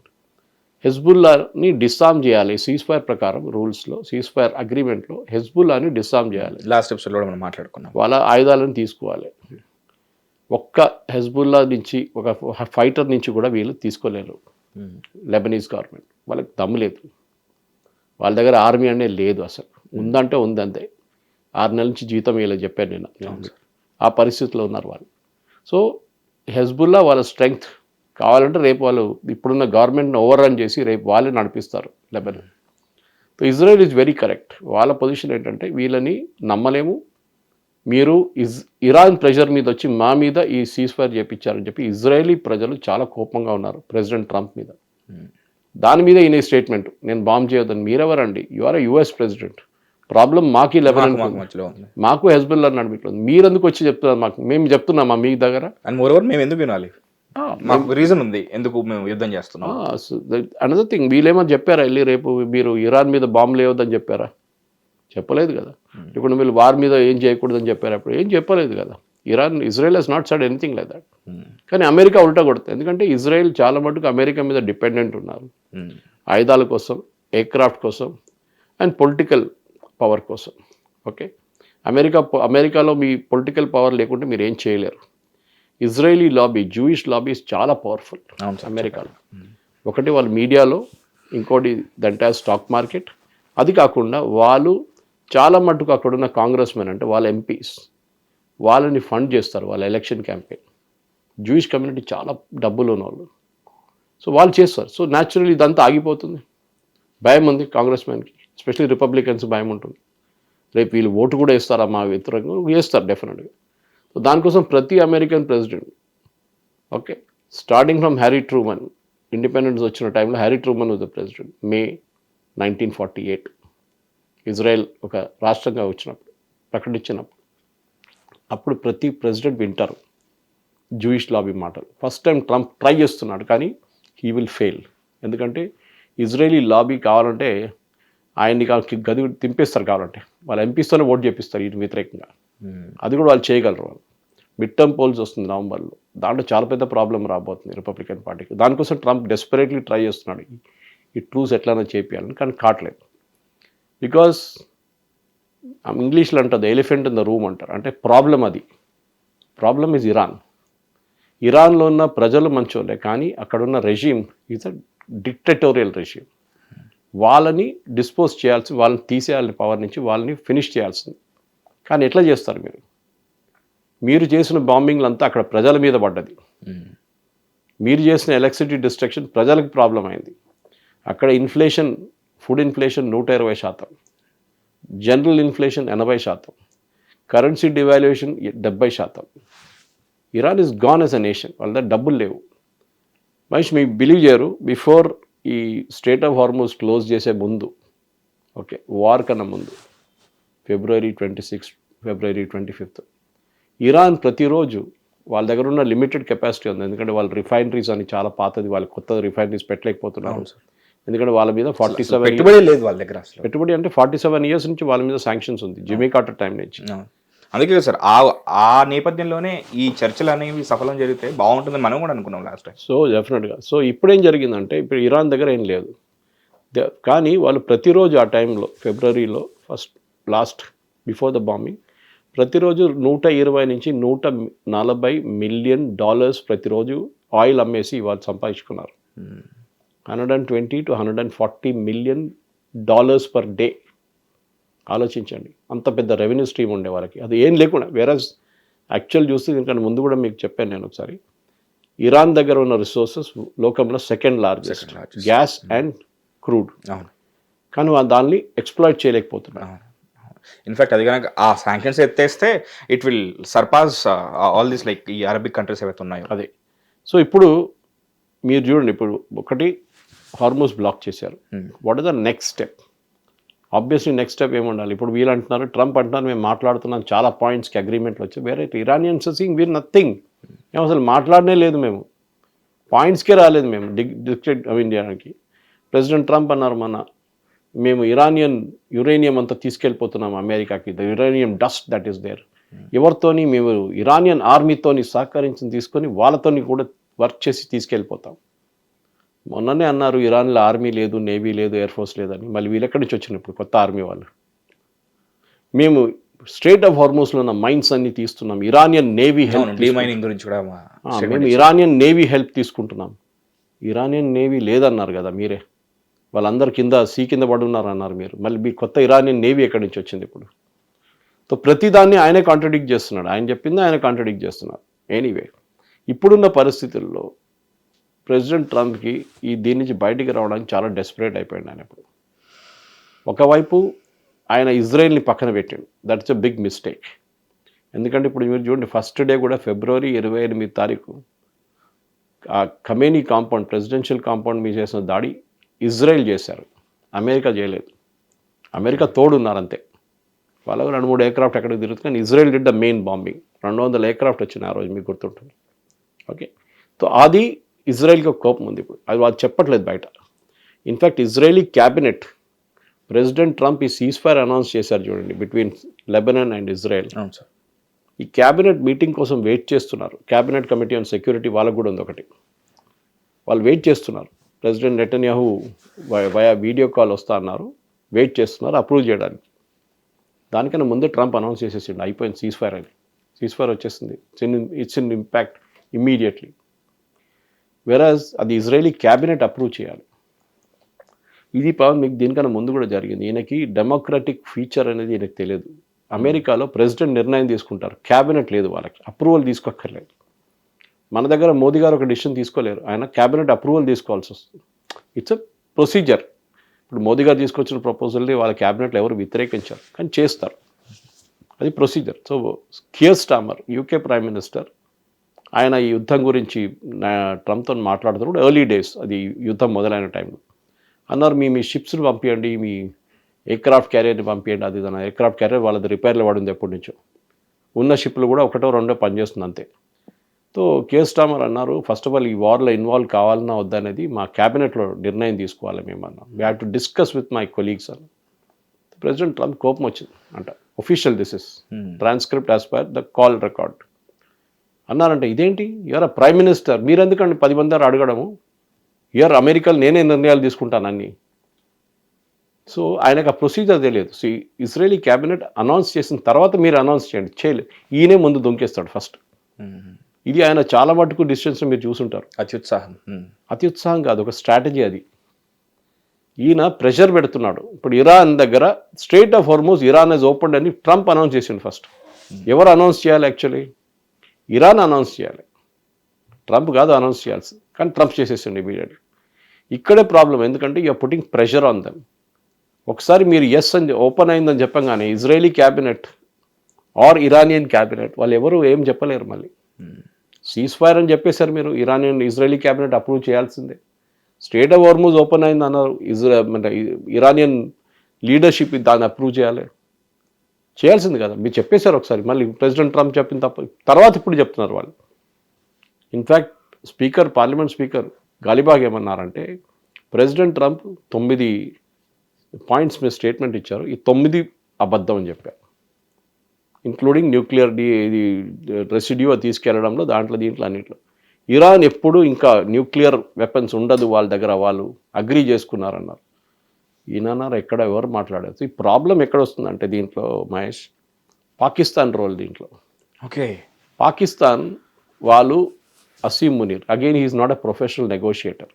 హెజ్బుల్లాని డిస్ఆర్మ్ చేయాలి. సీజ్ ఫైర్ ప్రకారం రూల్స్లో, సీజ్ ఫైర్ అగ్రిమెంట్లో హెజ్బుల్లాని డిస్ఆర్మ్ చేయాలి. లాస్ట్ ఎపిసోడ్లో మనం మాట్లాడుకున్నాం. వాళ్ళ ఆయుధాలను తీసుకోవాలి. ఒక్క హెజ్బుల్లా నుంచి, ఒక ఫైటర్ నుంచి కూడా వీళ్ళు తీసుకోలేరు. లెబనీస్ గవర్నమెంట్ వాళ్ళకి దమ్ము లేదు. వాళ్ళ దగ్గర ఆర్మీ అనేది లేదు అసలు. ఉందంటే ఉందంతే. 6 నెలల నుంచి జీతం వీళ్ళకి చెప్పాను నేను. ఆ పరిస్థితిలో ఉన్నారు వాళ్ళు. సో హెజ్బుల్లా వాళ్ళ స్ట్రెంగ్త్ కావాలంటే రేపు వాళ్ళు ఇప్పుడున్న గవర్నమెంట్ని ఓవర్ రన్ చేసి రేపు వాళ్ళే నడిపిస్తారు Lebanon. So Israel is very correct. వాళ్ళ పొజిషన్ ఏంటంటే వీళ్ళని నమ్మలేము, మీరు ఇరాన్ ప్రెషర్ మీద వచ్చి మా మీద ఈ సీజ్ ఫైర్ చేయించారని చెప్పి ఇజ్రాయేలీ ప్రజలు చాలా కోపంగా ఉన్నారు ప్రెసిడెంట్ ట్రంప్ మీద. దాని మీద ఈయన స్టేట్మెంట్, నేను బాంబ్ చేయొద్దని. మీరెవరండి? You are US president. Problem మాకు లెబనాన్, మాకు హెజ్బుల్లా నడిపిట్లేదు. మీరెందుకు వచ్చి చెప్తున్నారు మాకు? మేము చెప్తున్నామా మీ దగ్గర? అండ్ మోరోవర్ మేము ఎందుకు వినాలి? మాకు రీజన్ ఉంది ఎందుకు మేము యుద్ధం చేస్తున్నాం. అనదర్ థింగ్, వీళ్ళేమో చెప్పారా వెళ్ళి రేపు మీరు ఇరాన్ మీద బాంబు లేవద్దని చెప్పారా? చెప్పలేదు కదా. ఇప్పుడు వీళ్ళు వారి మీద ఏం చేయకూడదని చెప్పారు, అప్పుడు ఏం చెప్పలేదు కదా. Israel has not said anything like that. కానీ అమెరికా ఉల్టా కొడుతుంది. ఎందుకంటే ఇజ్రాయెల్ చాలా మటుకు అమెరికా మీద డిపెండెంట్ ఉన్నారు, ఆయుధాల కోసం, ఎయిర్క్రాఫ్ట్ కోసం అండ్ పొలిటికల్ పవర్ కోసం. ఓకే, అమెరికాలో మీ పొలిటికల్ పవర్ లేకుంటే మీరు ఏం చేయలేరు. ఇజ్రాయలీ లాబీ, జూయిష్ లాబీస్ చాలా పవర్ఫుల్ అమెరికాలో. ఒకటి వాళ్ళ మీడియాలో, ఇంకోటి దంటే స్టాక్ మార్కెట్. అది కాకుండా వాళ్ళు చాలా మటుకు అక్కడున్న కాంగ్రెస్ మెన్ అంటే వాళ్ళ ఎంపీస్ వాళ్ళని ఫండ్ చేస్తారు వాళ్ళ ఎలక్షన్ క్యాంపెయిన్. జూయిష్ కమ్యూనిటీ చాలా డబ్బులు ఉన్న వాళ్ళు, సో వాళ్ళు చేస్తారు. సో న్యాచురల్లీ ఇదంతా ఆగిపోతుంది. భయం ఉంది కాంగ్రెస్ మ్యాన్కి, ఎస్పెషల్లీ రిపబ్లికన్స్ భయం ఉంటుంది. రేపు వీళ్ళు ఓటు కూడా వేస్తారా మా వ్యతిరేకంగా? వేస్తారు డెఫినెట్గా. సో దానికోసం ప్రతి American president, okay, starting from Harry Truman, independence వచ్చిన టైంలో Harry Truman was the president, May 1948 Israel ఒక రాష్ట్రంగా వచ్చినప్పుడు, ప్రకటించినప్పుడు, అప్పుడు ప్రతి ప్రెసిడెంట్ వింటారు జూయిష్ లాబీ మాటలు. ఫస్ట్ టైం ట్రంప్ ట్రై చేస్తున్నాడు, కానీ హీ విల్ ఫెయిల్. ఎందుకంటే ఇజ్రాయలీ లాబీ కావాలంటే ఆయన్ని గది తింపేస్తారు, కావాలంటే వాళ్ళ ఎంపీస్తోనే ఓటు చేపిస్తారు వీటి వ్యతిరేకంగా. అది కూడా వాళ్ళు చేయగలరు. వాళ్ళు మిడ్ టర్మ్ పోల్స్ వస్తుంది నవంబర్లో, దాంట్లో చాలా పెద్ద ప్రాబ్లం రాబోతుంది రిపబ్లికన్ పార్టీకి. దానికోసం ట్రంప్ డెస్పరేట్లీ ట్రై చేస్తున్నాడు ఈ ట్రూస్ ఎట్లైనా చేయాలని, కానీ కావట్లేదు. బికాస్ ఇంగ్లీష్లో అంటారు ఎలిఫెంట్ ఇన్ ద రూమ్ అంటారు. అంటే ప్రాబ్లం అది, ప్రాబ్లం ఈజ్ ఇరాన్. ఇరాన్లో ఉన్న ప్రజలు మంచోళ్ళే, కానీ అక్కడున్న regime is a dictatorial regime. వాళ్ళని డిస్పోజ్ చేయాల్సి, వాళ్ళని తీసేయాలని పవర్ నుంచి, వాళ్ళని ఫినిష్ చేయాల్సింది. కానీ ఎట్లా చేస్తారు మీరు? మీరు చేసిన బాంబింగ్లు అంతా అక్కడ ప్రజల మీద పడ్డది. మీరు చేసిన ఎలక్ట్రిసిటీ డిస్ట్రక్షన్ ప్రజలకు ప్రాబ్లం అయింది. అక్కడ inflation, food inflation 120%, general inflation 80%, currency devaluation 70%. Iran is gone yes a nation, వాళ్ళ దగ్గర డబ్బులు లేవు. మహేష్ మీకు బిలీవ్ చేయరు, బిఫోర్ ఈ స్ట్రేట్ ఆఫ్ హార్మోస్ క్లోజ్ చేసే ముందు, ఓకే, వార్ కన్నా ముందు, February 26, February 25, ఇరాన్ ప్రతిరోజు వాళ్ళ దగ్గర ఉన్న లిమిటెడ్ కెపాసిటీ ఉంది, ఎందుకంటే వాళ్ళ రిఫైనరీస్ అని చాలా పాతది, వాళ్ళు కొత్త రిఫైనరీస్ పెట్టలేకపోతున్నారు. ఎందుకంటే వాళ్ళ మీద 47 పెట్టుబడి లేదు వాళ్ళ దగ్గర అసలు. పెట్టుబడి అంటే 47 years నుంచి వాళ్ళ మీద శాంక్షన్స్ ఉంది, జిమ్మీ కార్టర్ టైం నుంచి. అందుకే కదా సార్ ఆ నేపథ్యంలోనే ఈ చర్చలు అనేవి సఫలం జరిగితే బాగుంటుందని మనం కూడా అనుకున్నాం లాస్ట్ టైం. సో డెఫినెట్గా. సో ఇప్పుడేం జరిగిందంటే, ఇప్పుడు ఇరాన్ దగ్గర ఏం లేదు, కానీ వాళ్ళు ప్రతిరోజు ఆ టైంలో ఫిబ్రవరిలో లాస్ట్ బిఫోర్ ద బాంబింగ్ ప్రతిరోజు 120 నుంచి 140 మిలియన్ డాలర్స్ ప్రతిరోజు ఆయిల్ అమ్మేసి వాళ్ళు సంపాదించుకున్నారు. 120 to 140 million dollars per day. ఆలోచించండి, అంత పెద్ద రెవెన్యూ స్ట్రీమ్ ఉండే వాళ్ళకి, అది ఏం లేకుండా. వేరే యాక్చువల్ చూస్తే దీనికంటే ముందు కూడా మీకు చెప్పాను నేను ఒకసారి, ఇరాన్ దగ్గర ఉన్న రిసోర్సెస్ లోకంలో second largest, gas and crude. కానీ వాళ్ళు దాన్ని ఎక్స్ప్లాయిట్ చేయలేకపోతున్నారు. ఇన్ఫాక్ట్ అది కనుక ఆ శాంక్షన్స్ ఎత్తేస్తే it will surpass all this like ఈ అరబిక్ కంట్రీస్ ఏవైతే ఉన్నాయో. అదే. సో ఇప్పుడు మీరు చూడండి, ఇప్పుడు ఒకటి హార్మోస్ బ్లాక్ చేశారు. What is the next step? Obviously next step ఏముండాలి? ఇప్పుడు వీళ్ళు అంటున్నారు, ట్రంప్ అంటున్నారు, మేము మాట్లాడుతున్నాం, చాలా పాయింట్స్కి అగ్రిమెంట్లు వచ్చాయి. వేరే ఇరానియన్స్ సింగ్ వీర్ నథింగ్, మేము అసలు మాట్లాడనే లేదు, మేము పాయింట్స్కే రాలేదు, మేము డిక్టేట్ ఇండియాకి. ప్రెసిడెంట్ ట్రంప్ అన్నారు మేము యురేనియం అంతా తీసుకెళ్ళిపోతున్నాం అమెరికాకి, the uranium dust that is there. ఎవరితోని మేము ఇరానియన్ ఆర్మీతోని సహకరించి తీసుకొని వాళ్ళతోని కూడా వర్క్ చేసి తీసుకెళ్ళిపోతాం. మొన్ననే అన్నారు ఇరాన్లో ఆర్మీ లేదు, నేవీ లేదు, ఎయిర్ ఫోర్స్ లేదని. మళ్ళీ వీళ్ళు ఎక్కడి నుంచి వచ్చిన ఇప్పుడు కొత్త ఆర్మీ వాళ్ళు? మేము స్ట్రేట్ ఆఫ్ హార్మోస్లో ఉన్న మైన్స్ అన్ని తీస్తున్నాం, ఇరానియన్ నేవీ హెల్ప్, డీమైనింగ్ గురించి కూడా మేము ఇరానియన్ నేవీ హెల్ప్ తీసుకుంటున్నాం. ఇరానియన్ నేవీ లేదన్నారు కదా మీరే, వాళ్ళందరు కింద పడి ఉన్నారు అన్నారు మీరు. మళ్ళీ మీ కొత్త ఇరానియన్ నేవీ ఎక్కడి నుంచి వచ్చింది ఇప్పుడు? సో ప్రతిదాన్ని ఆయనే కాంట్రడిక్ట్ చేస్తున్నాడు, ఆయన చెప్పింది ఆయన కాంట్రడిక్ట్ చేస్తున్నారు. ఎనీవే, ఇప్పుడున్న పరిస్థితుల్లో ప్రెసిడెంట్ ట్రంప్కి దీని నుంచి బయటికి రావడానికి చాలా డెస్పరేట్ అయిపోయాడు ఆయన. ఇప్పుడు ఒకవైపు ఆయన ఇజ్రాయెల్ని పక్కన పెట్టాడు, దట్స్ ఎ బిగ్ మిస్టేక్. ఎందుకంటే ఇప్పుడు మీరు చూడండి, ఫస్ట్ డే కూడా February 28 ఆ ఖమేనీ కాంపౌండ్, ప్రెసిడెన్షియల్ కాంపౌండ్ మీద చేసిన దాడి ఇజ్రాయెల్ చేశారు, అమెరికా చేయలేదు. అమెరికా తోడున్నారు అంతే. వాళ్ళకు 2-3 ఎయిర్క్రాఫ్ట్ ఎక్కడికి తిరుగుతుంది, కానీ Israel did the main bombing. 200 aircraft వచ్చినాయి ఆ రోజు, మీకు గుర్తుంటుంది. ఓకే, సో అది ఇజ్రాయెల్కి ఒక కోపం ఉంది ఇప్పుడు, అది వాళ్ళు చెప్పట్లేదు బయట. In fact Israeli cabinet president Trump ఈ సీజ్ ఫైర్ అనౌన్స్ చేశారు చూడండి, బిట్వీన్ లెబనాన్ అండ్ ఇజ్రాయెల్. ఈ క్యాబినెట్ మీటింగ్ కోసం వెయిట్ చేస్తున్నారు. క్యాబినెట్ కమిటీ ఆన్ సెక్యూరిటీ వాళ్ళకు కూడా ఉంది ఒకటి, వాళ్ళు వెయిట్ చేస్తున్నారు. President Netanyahu via video call వస్తా అన్నారు, వెయిట్ చేస్తున్నారు అప్రూవ్ చేయడానికి. దానికన్నా ముందే ట్రంప్ అనౌన్స్ చేసేసిండు, అయిపోయింది సీజ్ ఫైర్ అని. సీజ్ ఫైర్ వచ్చేసింది, ఇట్స్ ఇన్ ఇంపాక్ట్ ఇమ్మీడియట్లీ. వెరాజ్ అది ఇజ్రాయలీ క్యాబినెట్ అప్రూవ్ చేయాలి. ఇది పవన్ మీకు దీనికన్నా ముందు కూడా జరిగింది. ఈయనకి డెమోక్రటిక్ ఫీచర్ అనేది ఈయనకు తెలియదు. అమెరికాలో ప్రెసిడెంట్ నిర్ణయం తీసుకుంటారు, క్యాబినెట్ లేదు, వాళ్ళకి అప్రూవల్ తీసుకోక్కర్లేదు. మన దగ్గర మోదీ గారు ఒక డిసిషన్ తీసుకోలేరు, ఆయన క్యాబినెట్ అప్రూవల్ తీసుకోవాల్సి వస్తుంది. It's a procedure. ఇప్పుడు మోదీ గారు తీసుకొచ్చిన ప్రపోజల్ని వాళ్ళ క్యాబినెట్లో ఎవరు వ్యతిరేకించారు, కానీ చేస్తారు, అది procedure. So Keir Starmer, UK prime minister, ఆయన ఈ యుద్ధం గురించి ట్రంప్తో మాట్లాడుతున్నప్పుడు ఎర్లీ డేస్, అది యుద్ధం మొదలైన టైంలో అన్నారు, మీ షిప్స్ని పంపించండి, మీ ఎయిర్క్రాఫ్ట్ క్యారియర్ని పంపించండి. అది దాని ఎయిర్క్రాఫ్ట్ క్యారియర్ వాళ్ళది రిపేర్లో పడింది ఎప్పటి నుంచో, ఉన్న షిప్లు కూడా 1-2 పనిచేస్తుంది అంతే. సో కియర్ స్టార్మర్ అన్నారు, ఫస్ట్ ఆఫ్ ఆల్ ఈ వార్లో ఇన్వాల్వ్ కావాలన్నా వద్దనేది మా క్యాబినెట్లో నిర్ణయం తీసుకోవాలి మేము అన్నాం. We have to discuss with my colleagues అని. ప్రెసిడెంట్ ట్రంప్ కోపం వచ్చింది అంట. Official this is transcript as per the call record. అన్నారంటే ఇదేంటి, యూఆర్ అ ప్రైమ్ మినిస్టర్, మీరెందుకండి 10 మంది అడగడము, యూఆర్ అమెరికాలో నేనే నిర్ణయాలు తీసుకుంటాను అన్నీ. సో ఆయనకు ఆ ప్రొసీజర్ తెలియదు. సో ఇజ్రాయలీ క్యాబినెట్ అనౌన్స్ చేసిన తర్వాత మీరు అనౌన్స్ చేయండి, చేయలేదు. ఈయనే ముందు దొంకేస్తాడు ఫస్ట్. ఇది ఆయన చాలా మటుకు డిసిషన్స్ మీరు చూసుంటారు. అత్యుత్సాహం కాదు, ఒక స్ట్రాటజీ అది. ఈయన ప్రెషర్ పెడుతున్నాడు. ఇప్పుడు ఇరాన్ దగ్గర strait of Hormuz Iran has opened అని ట్రంప్ అనౌన్స్ చేసిండు ఫస్ట్. ఎవరు అనౌన్స్ చేయాలి? యాక్చువల్లీ ఇరాన్ అనౌన్స్ చేయాలి, ట్రంప్ కాదు అనౌన్స్ చేయాల్సి, కానీ ట్రంప్ చేసేసిండు ఇమీడియట్లీ. ఇక్కడే ప్రాబ్లం, ఎందుకంటే you are putting pressure on them. ఒకసారి మీరు ఎస్ అని ఓపెన్ అయిందని చెప్పంగానే Israeli cabinet or Iranian cabinet, వాళ్ళు ఎవరు ఏం చెప్పలేరు. మళ్ళీ సీజ్ ఫైర్ అని చెప్పేశారు మీరు, ఇజ్రాయలీ క్యాబినెట్ అప్రూవ్ చేయాల్సిందే. స్ట్రేట్ ఆఫ్ హార్మూజ్ ఓపెన్ అయింది అన్నారు, అంటే ఇరానియన్ లీడర్షిప్ దాన్ని అప్రూవ్ చేయాల్సింది కదా. మీరు చెప్పేశారు ఒకసారి, మళ్ళీ ప్రెసిడెంట్ ట్రంప్ చెప్పిన తర్వాత ఇప్పుడు చెప్తున్నారు వాళ్ళు. ఇన్ఫ్యాక్ట్ పార్లమెంట్ స్పీకర్ గాలిబాగ్ ఏమన్నారంటే, ప్రెసిడెంట్ ట్రంప్ 9 పాయింట్స్ మీద స్టేట్మెంట్ ఇచ్చారు, ఈ 9 అబద్ధం అని చెప్పారు. ఇంక్లూడింగ్ న్యూక్లియర్ రెసిడ్యూ తీసుకెళ్లడంలో దీంట్లో అన్నింటిలో. ఇరాన్ ఎప్పుడు ఇంకా న్యూక్లియర్ వెపన్స్ ఉండదు వాళ్ళ దగ్గర, వాళ్ళు అగ్రీ చేసుకున్నారన్నారు. ఈయనన్నారు ఎక్కడ ఎవరు మాట్లాడారు. ఈ ప్రాబ్లం ఎక్కడ వస్తుందంటే దీంట్లో మహేష్, పాకిస్తాన్ రోల్ దీంట్లో. ఓకే, పాకిస్తాన్ వాళ్ళు Asim Munir, again he is not a professional negotiator,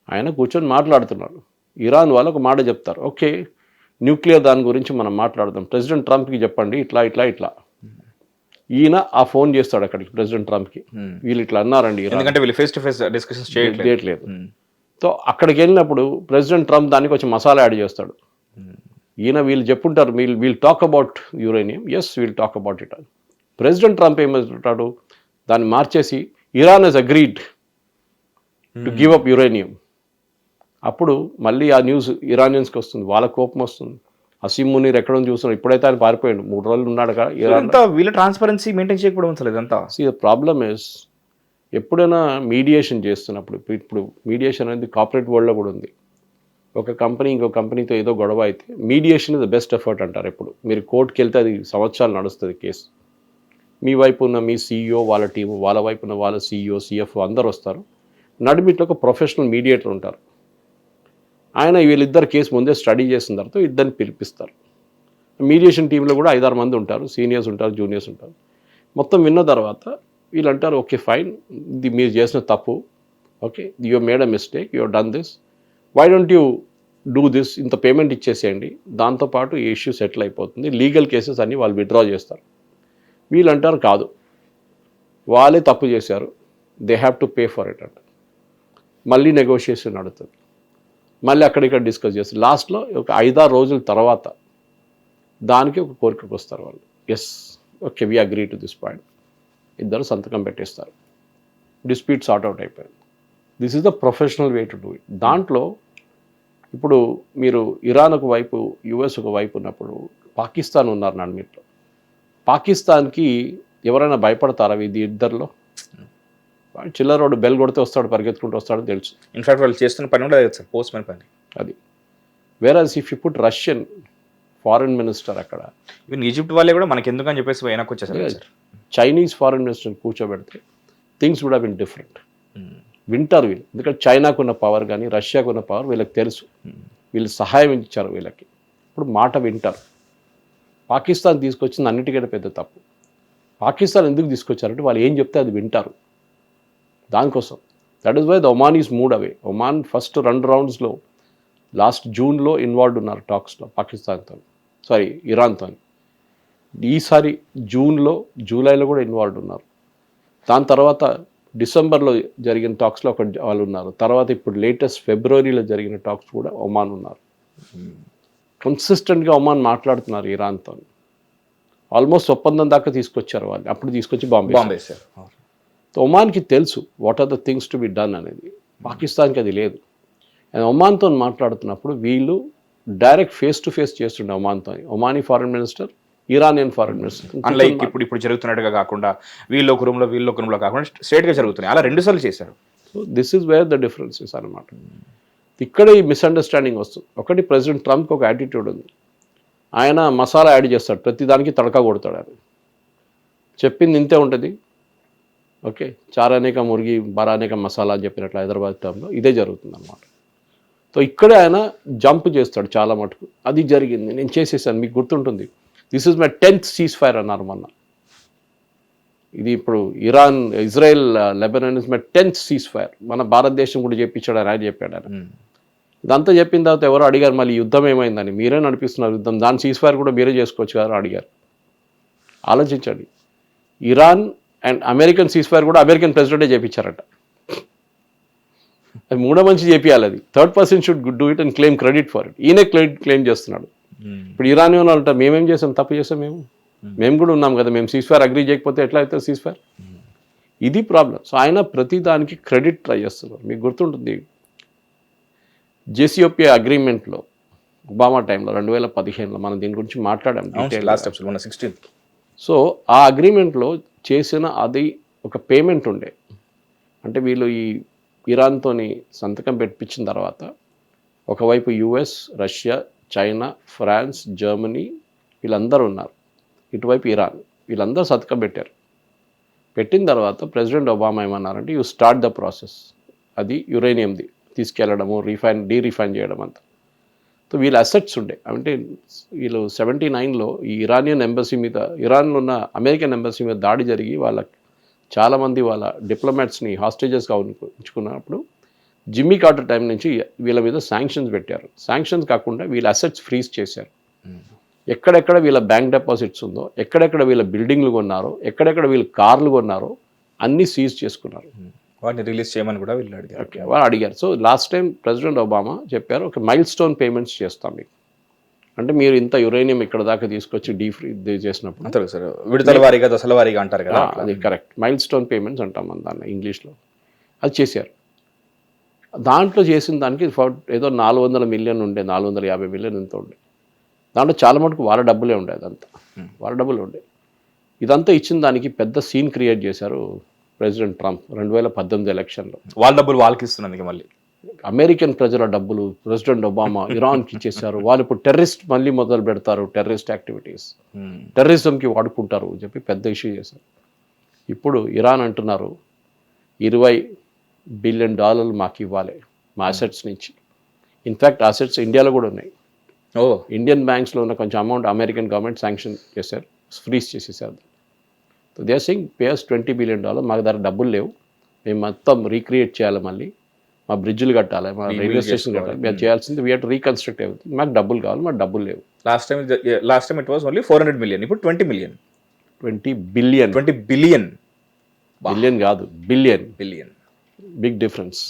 ఆయన కూర్చొని మాట్లాడుతున్నాడు. ఇరాన్ వాళ్ళు ఒక మాట చెప్తారు, ఓకే న్యూక్లియర్ దాని గురించి మనం మాట్లాడదాం, ప్రెసిడెంట్ ట్రంప్కి చెప్పండి ఇట్లా. ఈయన ఆ ఫోన్ చేస్తాడు అక్కడికి ప్రెసిడెంట్ ట్రంప్కి, వీళ్ళు ఇట్లా అన్నారండి, ఎందుకంటే వీళ్ళు ఫేస్ టు ఫేస్ డిస్కషన్స్ చేయట్లేదు. సో అక్కడికి వెళ్ళినప్పుడు ప్రెసిడెంట్ ట్రంప్ దానికి కొంచెం మసాలా యాడ్ చేస్తాడు. ఈయన వీళ్ళు చెప్పుంటారు, we'll talk about uranium, yes we'll talk about it అని. ప్రెసిడెంట్ ట్రంప్ ఏమంటాడు, దాన్ని మార్చేసి Iran he's agreed to give up uranium. అప్పుడు మళ్ళీ ఆ న్యూస్ ఇరానియన్స్కి వస్తుంది, వాళ్ళ కోపం వస్తుంది. అసీం మునీర్ ఎక్కడ చూస్తున్నాడు, ఇప్పుడైతే ఆయన పారిపోయాడు, 3 రోజులు ఉన్నాడు కదా. వీళ్ళ ట్రాన్స్పరెన్సీ మెయింటైన్ చేయకపోవడం ఇదంతా. ద ప్రాబ్లమ్ ఇస్, ఎప్పుడైనా మీడియేషన్ చేస్తున్నప్పుడు, ఇప్పుడు మీడియేషన్ అనేది కార్పొరేట్ వరల్డ్లో కూడా ఉంది. ఒక కంపెనీ ఇంకో కంపెనీతో ఏదో గొడవ అయితే mediation is the best effort అంటారు. ఎప్పుడు మీరు కోర్టుకి వెళ్తే అది సంవత్సరాలు నడుస్తుంది కేసు. మీ వైపు ఉన్న మీ సీఈఓ వాళ్ళ టీము, వాళ్ళ వైపు ఉన్న వాళ్ళ సీఈఓ సిఎఫ్ఓ అందరు వస్తారు, నడిమిట్లో ఒక ప్రొఫెషనల్ మీడియేటర్ ఉంటారు. ఆయన వీళ్ళిద్దరు కేసు ముందే స్టడీ చేసిన తర్వాత ఇద్దరిని పిలిపిస్తారు. మీడియేషన్ టీంలో కూడా 5-6 మంది ఉంటారు, సీనియర్స్ ఉంటారు, జూనియర్స్ ఉంటారు. మొత్తం విన్న తర్వాత వీళ్ళు అంటారు, ఓకే ఫైన్, ఇది మీరు చేసిన తప్పు, okay you made a mistake, you done this, why don't you do this, ఇంత పేమెంట్ ఇచ్చేసేయండి, దాంతోపాటు ఈ ఇష్యూ సెటిల్ అయిపోతుంది, లీగల్ కేసెస్ అన్నీ వాళ్ళు విత్డ్రా చేస్తారు. వీళ్ళు అంటారు కాదు, వాళ్ళే తప్పు చేశారు, they have to pay for it అంట. మళ్ళీ నెగోషియేషన్ నడుతుంది, మళ్ళీ అక్కడిక్కడ డిస్కస్ చేస్తారు. లాస్ట్లో ఒక 5-6 రోజుల తర్వాత దానికి ఒక కోరికకు వస్తారు వాళ్ళు, yes okay we agree to this point, ఇద్దరు సంతకం పెట్టేస్తారు, డిస్ప్యూట్ సార్ట్ అవుట్ అయిపోయింది. This is the professional way to do it. దాంట్లో ఇప్పుడు మీరు ఇరాన్ ఒక వైపు, యుఎస్ ఒక వైపు ఉన్నప్పుడు పాకిస్తాన్ ఉన్నారు నడిమిట్లో. పాకిస్తాన్కి ఎవరైనా భయపడతారా ఇది ఇద్దరిలో? చిల్లరోడు బెల్ కొడితే వస్తాడు, పరిగెత్తుకుంటూ వస్తాడని తెలుసు. ఇన్ఫాక్ట్ వాళ్ళు చేస్తున్న పని కూడా పోస్ట్ మ్యాన్ పని అది. Whereas if you put Russian foreign minister అక్కడ, ఈవెన్ ఈజిప్ట్ వాళ్ళే కూడా మనకి ఎందుకని చెప్పేసి వెనక్కి వచ్చేసారు. చైనీస్ ఫారెన్ మినిస్టర్ కూర్చోబెడితే things would have been different. వింటారు వీళ్ళు, ఎందుకంటే చైనాకున్న పవర్ కానీ రష్యాకున్న పవర్ వీళ్ళకి తెలుసు, వీళ్ళు సహాయం ఇచ్చారు వీళ్ళకి, ఇప్పుడు మాట వింటారు. పాకిస్తాన్ తీసుకొచ్చింది అన్నిటికంటే పెద్ద తప్పు. పాకిస్తాన్ ఎందుకు తీసుకొచ్చారంటే వాళ్ళు ఏం చెప్తే అది వింటారు, దానికోసం. That is why the Oman is moved away. Oman first 2 రౌండ్స్లో లాస్ట్ జూన్లో ఇన్వాల్వ్ ఉన్నారు టాక్స్లో పాకిస్తాన్తో, ఇరాన్తో. ఈసారి జూలైలో కూడా ఇన్వాల్వ్ ఉన్నారు. దాని తర్వాత డిసెంబర్లో జరిగిన టాక్స్లో వాళ్ళు ఉన్నారు. తర్వాత ఇప్పుడు లేటెస్ట్ ఫిబ్రవరిలో జరిగిన టాక్స్ కూడా ఒమాన్ ఉన్నారు. కన్సిస్టెంట్గా ఒమాన్ మాట్లాడుతున్నారు ఇరాన్తో. ఆల్మోస్ట్ ఒప్పందం దాకా తీసుకొచ్చారు వాళ్ళు, అప్పుడు తీసుకొచ్చి బాంబే సార్. ఒమాన్కి తెలుసు what are the things to be done అనేది, పాకిస్తాన్కి అది లేదు. అండ్ ఒమాన్తో మాట్లాడుతున్నప్పుడు వీళ్ళు డైరెక్ట్ ఫేస్ టు ఫేస్ చేస్తుండే ఒమాన్తో. Omani foreign minister, Iranian foreign minister. Like ఇప్పుడు జరుగుతున్నట్టుగా కాకుండా వీళ్ళు ఒక రూమ్లో కాకుండా స్ట్రేట్గా జరుగుతున్నాయి, అలా 2 సార్లు చేశారు. So this is where the differences అనమాట. ఇక్కడ ఈ మిస్అండర్స్టాండింగ్ వస్తుంది. ఒకటి, ప్రెసిడెంట్ ట్రంప్కి ఒక యాటిట్యూడ్ ఉంది, ఆయన మసాలా యాడ్ చేస్తాడు, ప్రతిదానికి తడకా కొడతాడు. ఆయన చెప్పింది ఇంతే ఉంటుంది, ఓకే చారానేక మురిగి బరానేక మసాలా అని చెప్పినట్లు హైదరాబాద్ టైంలో ఇదే జరుగుతుంది అన్నమాట. సో ఇక్కడే ఆయన జంప్ చేస్తాడు చాలా మటుకు, అది జరిగింది నేను చేసేసాను. మీకు గుర్తుంటుంది, this is my 10th cease fire అన్నారు మొన్న. ఇది ఇప్పుడు Israel Lebanon is my 10th cease fire. మన భారతదేశం కూడా చెప్పించాడు ఆయన చెప్పాడు ఆయన. ఇదంతా చెప్పిన తర్వాత ఎవరో అడిగారు మళ్ళీ యుద్ధం ఏమైందని, మీరే నడిపిస్తున్నారు యుద్ధం, దాని సీజ్ ఫైర్ కూడా మీరే చేసుకోవచ్చు కదా అడిగారు. ఆలోచించండి, Iran and American cease fire కూడా అమెరికన్ ప్రెసిడెంటే చేయించారట. అది 3వ మనిషి చేపియాలి, అది 3rd person should do it and claim credit for it. ఈయనే క్లెయిమ్ చేస్తున్నాడు. ఇప్పుడు ఇరాన్ వాళ్ళు అంటారు మేమేం చేసాం, తప్పు చేసాం మేము, మేము కూడా ఉన్నాం కదా, మేము సీజ్ఫైర్ అగ్రీ చేయకపోతే ఎట్లా అవుతుంది సీజ్ఫైర్? ఇది ప్రాబ్లం. సో ఆయన ప్రతి దానికి క్రెడిట్ ట్రై చేస్తున్నారు. మీకు గుర్తుంటుంది జేసీఓపీ అగ్రిమెంట్లో ఒబామా టైంలో 2015లో మనం దీని గురించి మాట్లాడాం లాస్ట్ ఎపిసోడ్ 16th. సో ఆ అగ్రిమెంట్లో చేసిన అది ఒక పేమెంట్ ఉండే, అంటే వీళ్ళు ఈ ఇరాన్తోని సంతకం పెట్టించిన తర్వాత ఒకవైపు US, Russia, China, France, Germany వీళ్ళందరూ ఉన్నారు, ఇటువైపు ఇరాన్, వీళ్ళందరూ సంతకం పెట్టారు. పెట్టిన తర్వాత ప్రెసిడెంట్ ఒబామా ఏమన్నారంటే యూ స్టార్ట్ ద ప్రాసెస్, అది యురేనియంది తీసుకెళ్ళడము, రీరిఫైన్ చేయడం అంతా. సో వీళ్ళ అసెట్స్ ఉండే, అంటే వీళ్ళు 79లో ఈ ఇరానియన్ ఎంబసీ మీద, ఇరాన్లో ఉన్న అమెరికన్ ఎంబసీ మీద దాడి జరిగి చాలామంది వాళ్ళ డిప్లొమాట్స్ని హాస్టేజెస్గా ఉంచుకున్నప్పుడు జిమ్మీ కార్టర్ టైం నుంచి వీళ్ళ మీద శాంక్షన్స్ పెట్టారు. శాంక్షన్స్ కాకుండా వీళ్ళ అసెట్స్ ఫ్రీజ్ చేశారు. ఎక్కడెక్కడ వీళ్ళ బ్యాంక్ డిపాజిట్స్ ఉందో, ఎక్కడెక్కడ వీళ్ళ బిల్డింగ్లు కొన్నారో, ఎక్కడెక్కడ వీళ్ళు కార్లు కొన్నారో అన్నీ సీజ్ చేసుకున్నారు. వాటిని రిలీజ్ చేయమని కూడా వీళ్ళు అడిగారు. ఓకే, వాళ్ళు అడిగారు. So last time president Obama చెప్పారు ఒక మైల్ స్టోన్ పేమెంట్స్ చేస్తాం మీకు, అంటే మీరు ఇంత యురేనియం ఇక్కడ దాకా తీసుకొచ్చి డీఫ్రీ చేసినప్పుడు అంటారు సార్, విడతల వారీగా దశల వారీగా అంటారు కదా, అది కరెక్ట్, మైల్ స్టోన్ పేమెంట్స్ అంటాం మన దాన్ని ఇంగ్లీష్లో. అది చేశారు. దాంట్లో చేసిన దానికి ఏదో 400 మిలియన్ ఉండే, 450 మిలియన్ ఎంత ఉండే, దాంట్లో చాలా మటుకు వాళ్ళ డబ్బులే ఉండే, అదంతా వాళ్ళ డబ్బులే ఉండే. ఇదంతా ఇచ్చిన దానికి పెద్ద సీన్ క్రియేట్ చేశారు ప్రెసిడెంట్ ట్రంప్ 2018 ఎలక్షన్లో. వాళ్ళ డబ్బులు వాళ్ళకి ఇస్తున్నందుకు మళ్ళీ అమెరికన్ ప్రజల డబ్బులు ప్రెసిడెంట్ ఒబామా ఇరాన్కి ఇచ్చేశారు, వాళ్ళు ఇప్పుడు టెర్రరిస్ట్ మళ్ళీ మొదలు పెడతారు, టెర్రరిస్ట్ యాక్టివిటీస్, టెర్రరిజంకి వాడుకుంటారు అని చెప్పి పెద్ద ఇష్యూ చేశారు. ఇప్పుడు ఇరాన్ అంటున్నారు $20 బిలియన్ మాకు ఇవ్వాలి మా అసెట్స్ నుంచి. ఇన్ఫ్యాక్ట్ అసెట్స్ ఇండియాలో కూడా ఉన్నాయి. ఇండియన్ బ్యాంక్స్లో ఉన్న కొంచెం అమౌంట్ అమెరికన్ గవర్నమెంట్ శాంక్షన్ చేశారు, ఫ్రీజ్ చేసేసారు. So they are saying pay us $20 billion, మాకు దగ్గర డబ్బులు లేవు, మేము మొత్తం రీక్రియేట్ చేయాలి, మళ్ళీ మా బ్రిడ్జ్లు కట్టాలి, మా రైల్వే స్టేషన్ కట్టాలి, మేము చేయాల్సింది వీ హావ్ టు రీకన్స్ట్రక్ట్ అవుతుంది, మాకు డబ్బులు కావాలి, మాకు డబ్బులు లేవు. Last time it was only 400 million, ఇప్పుడు 20 మిలియన్. 20 బిలియన్, 20 బిలియన్, బిలియన్ కాదు billion, billion, big difference.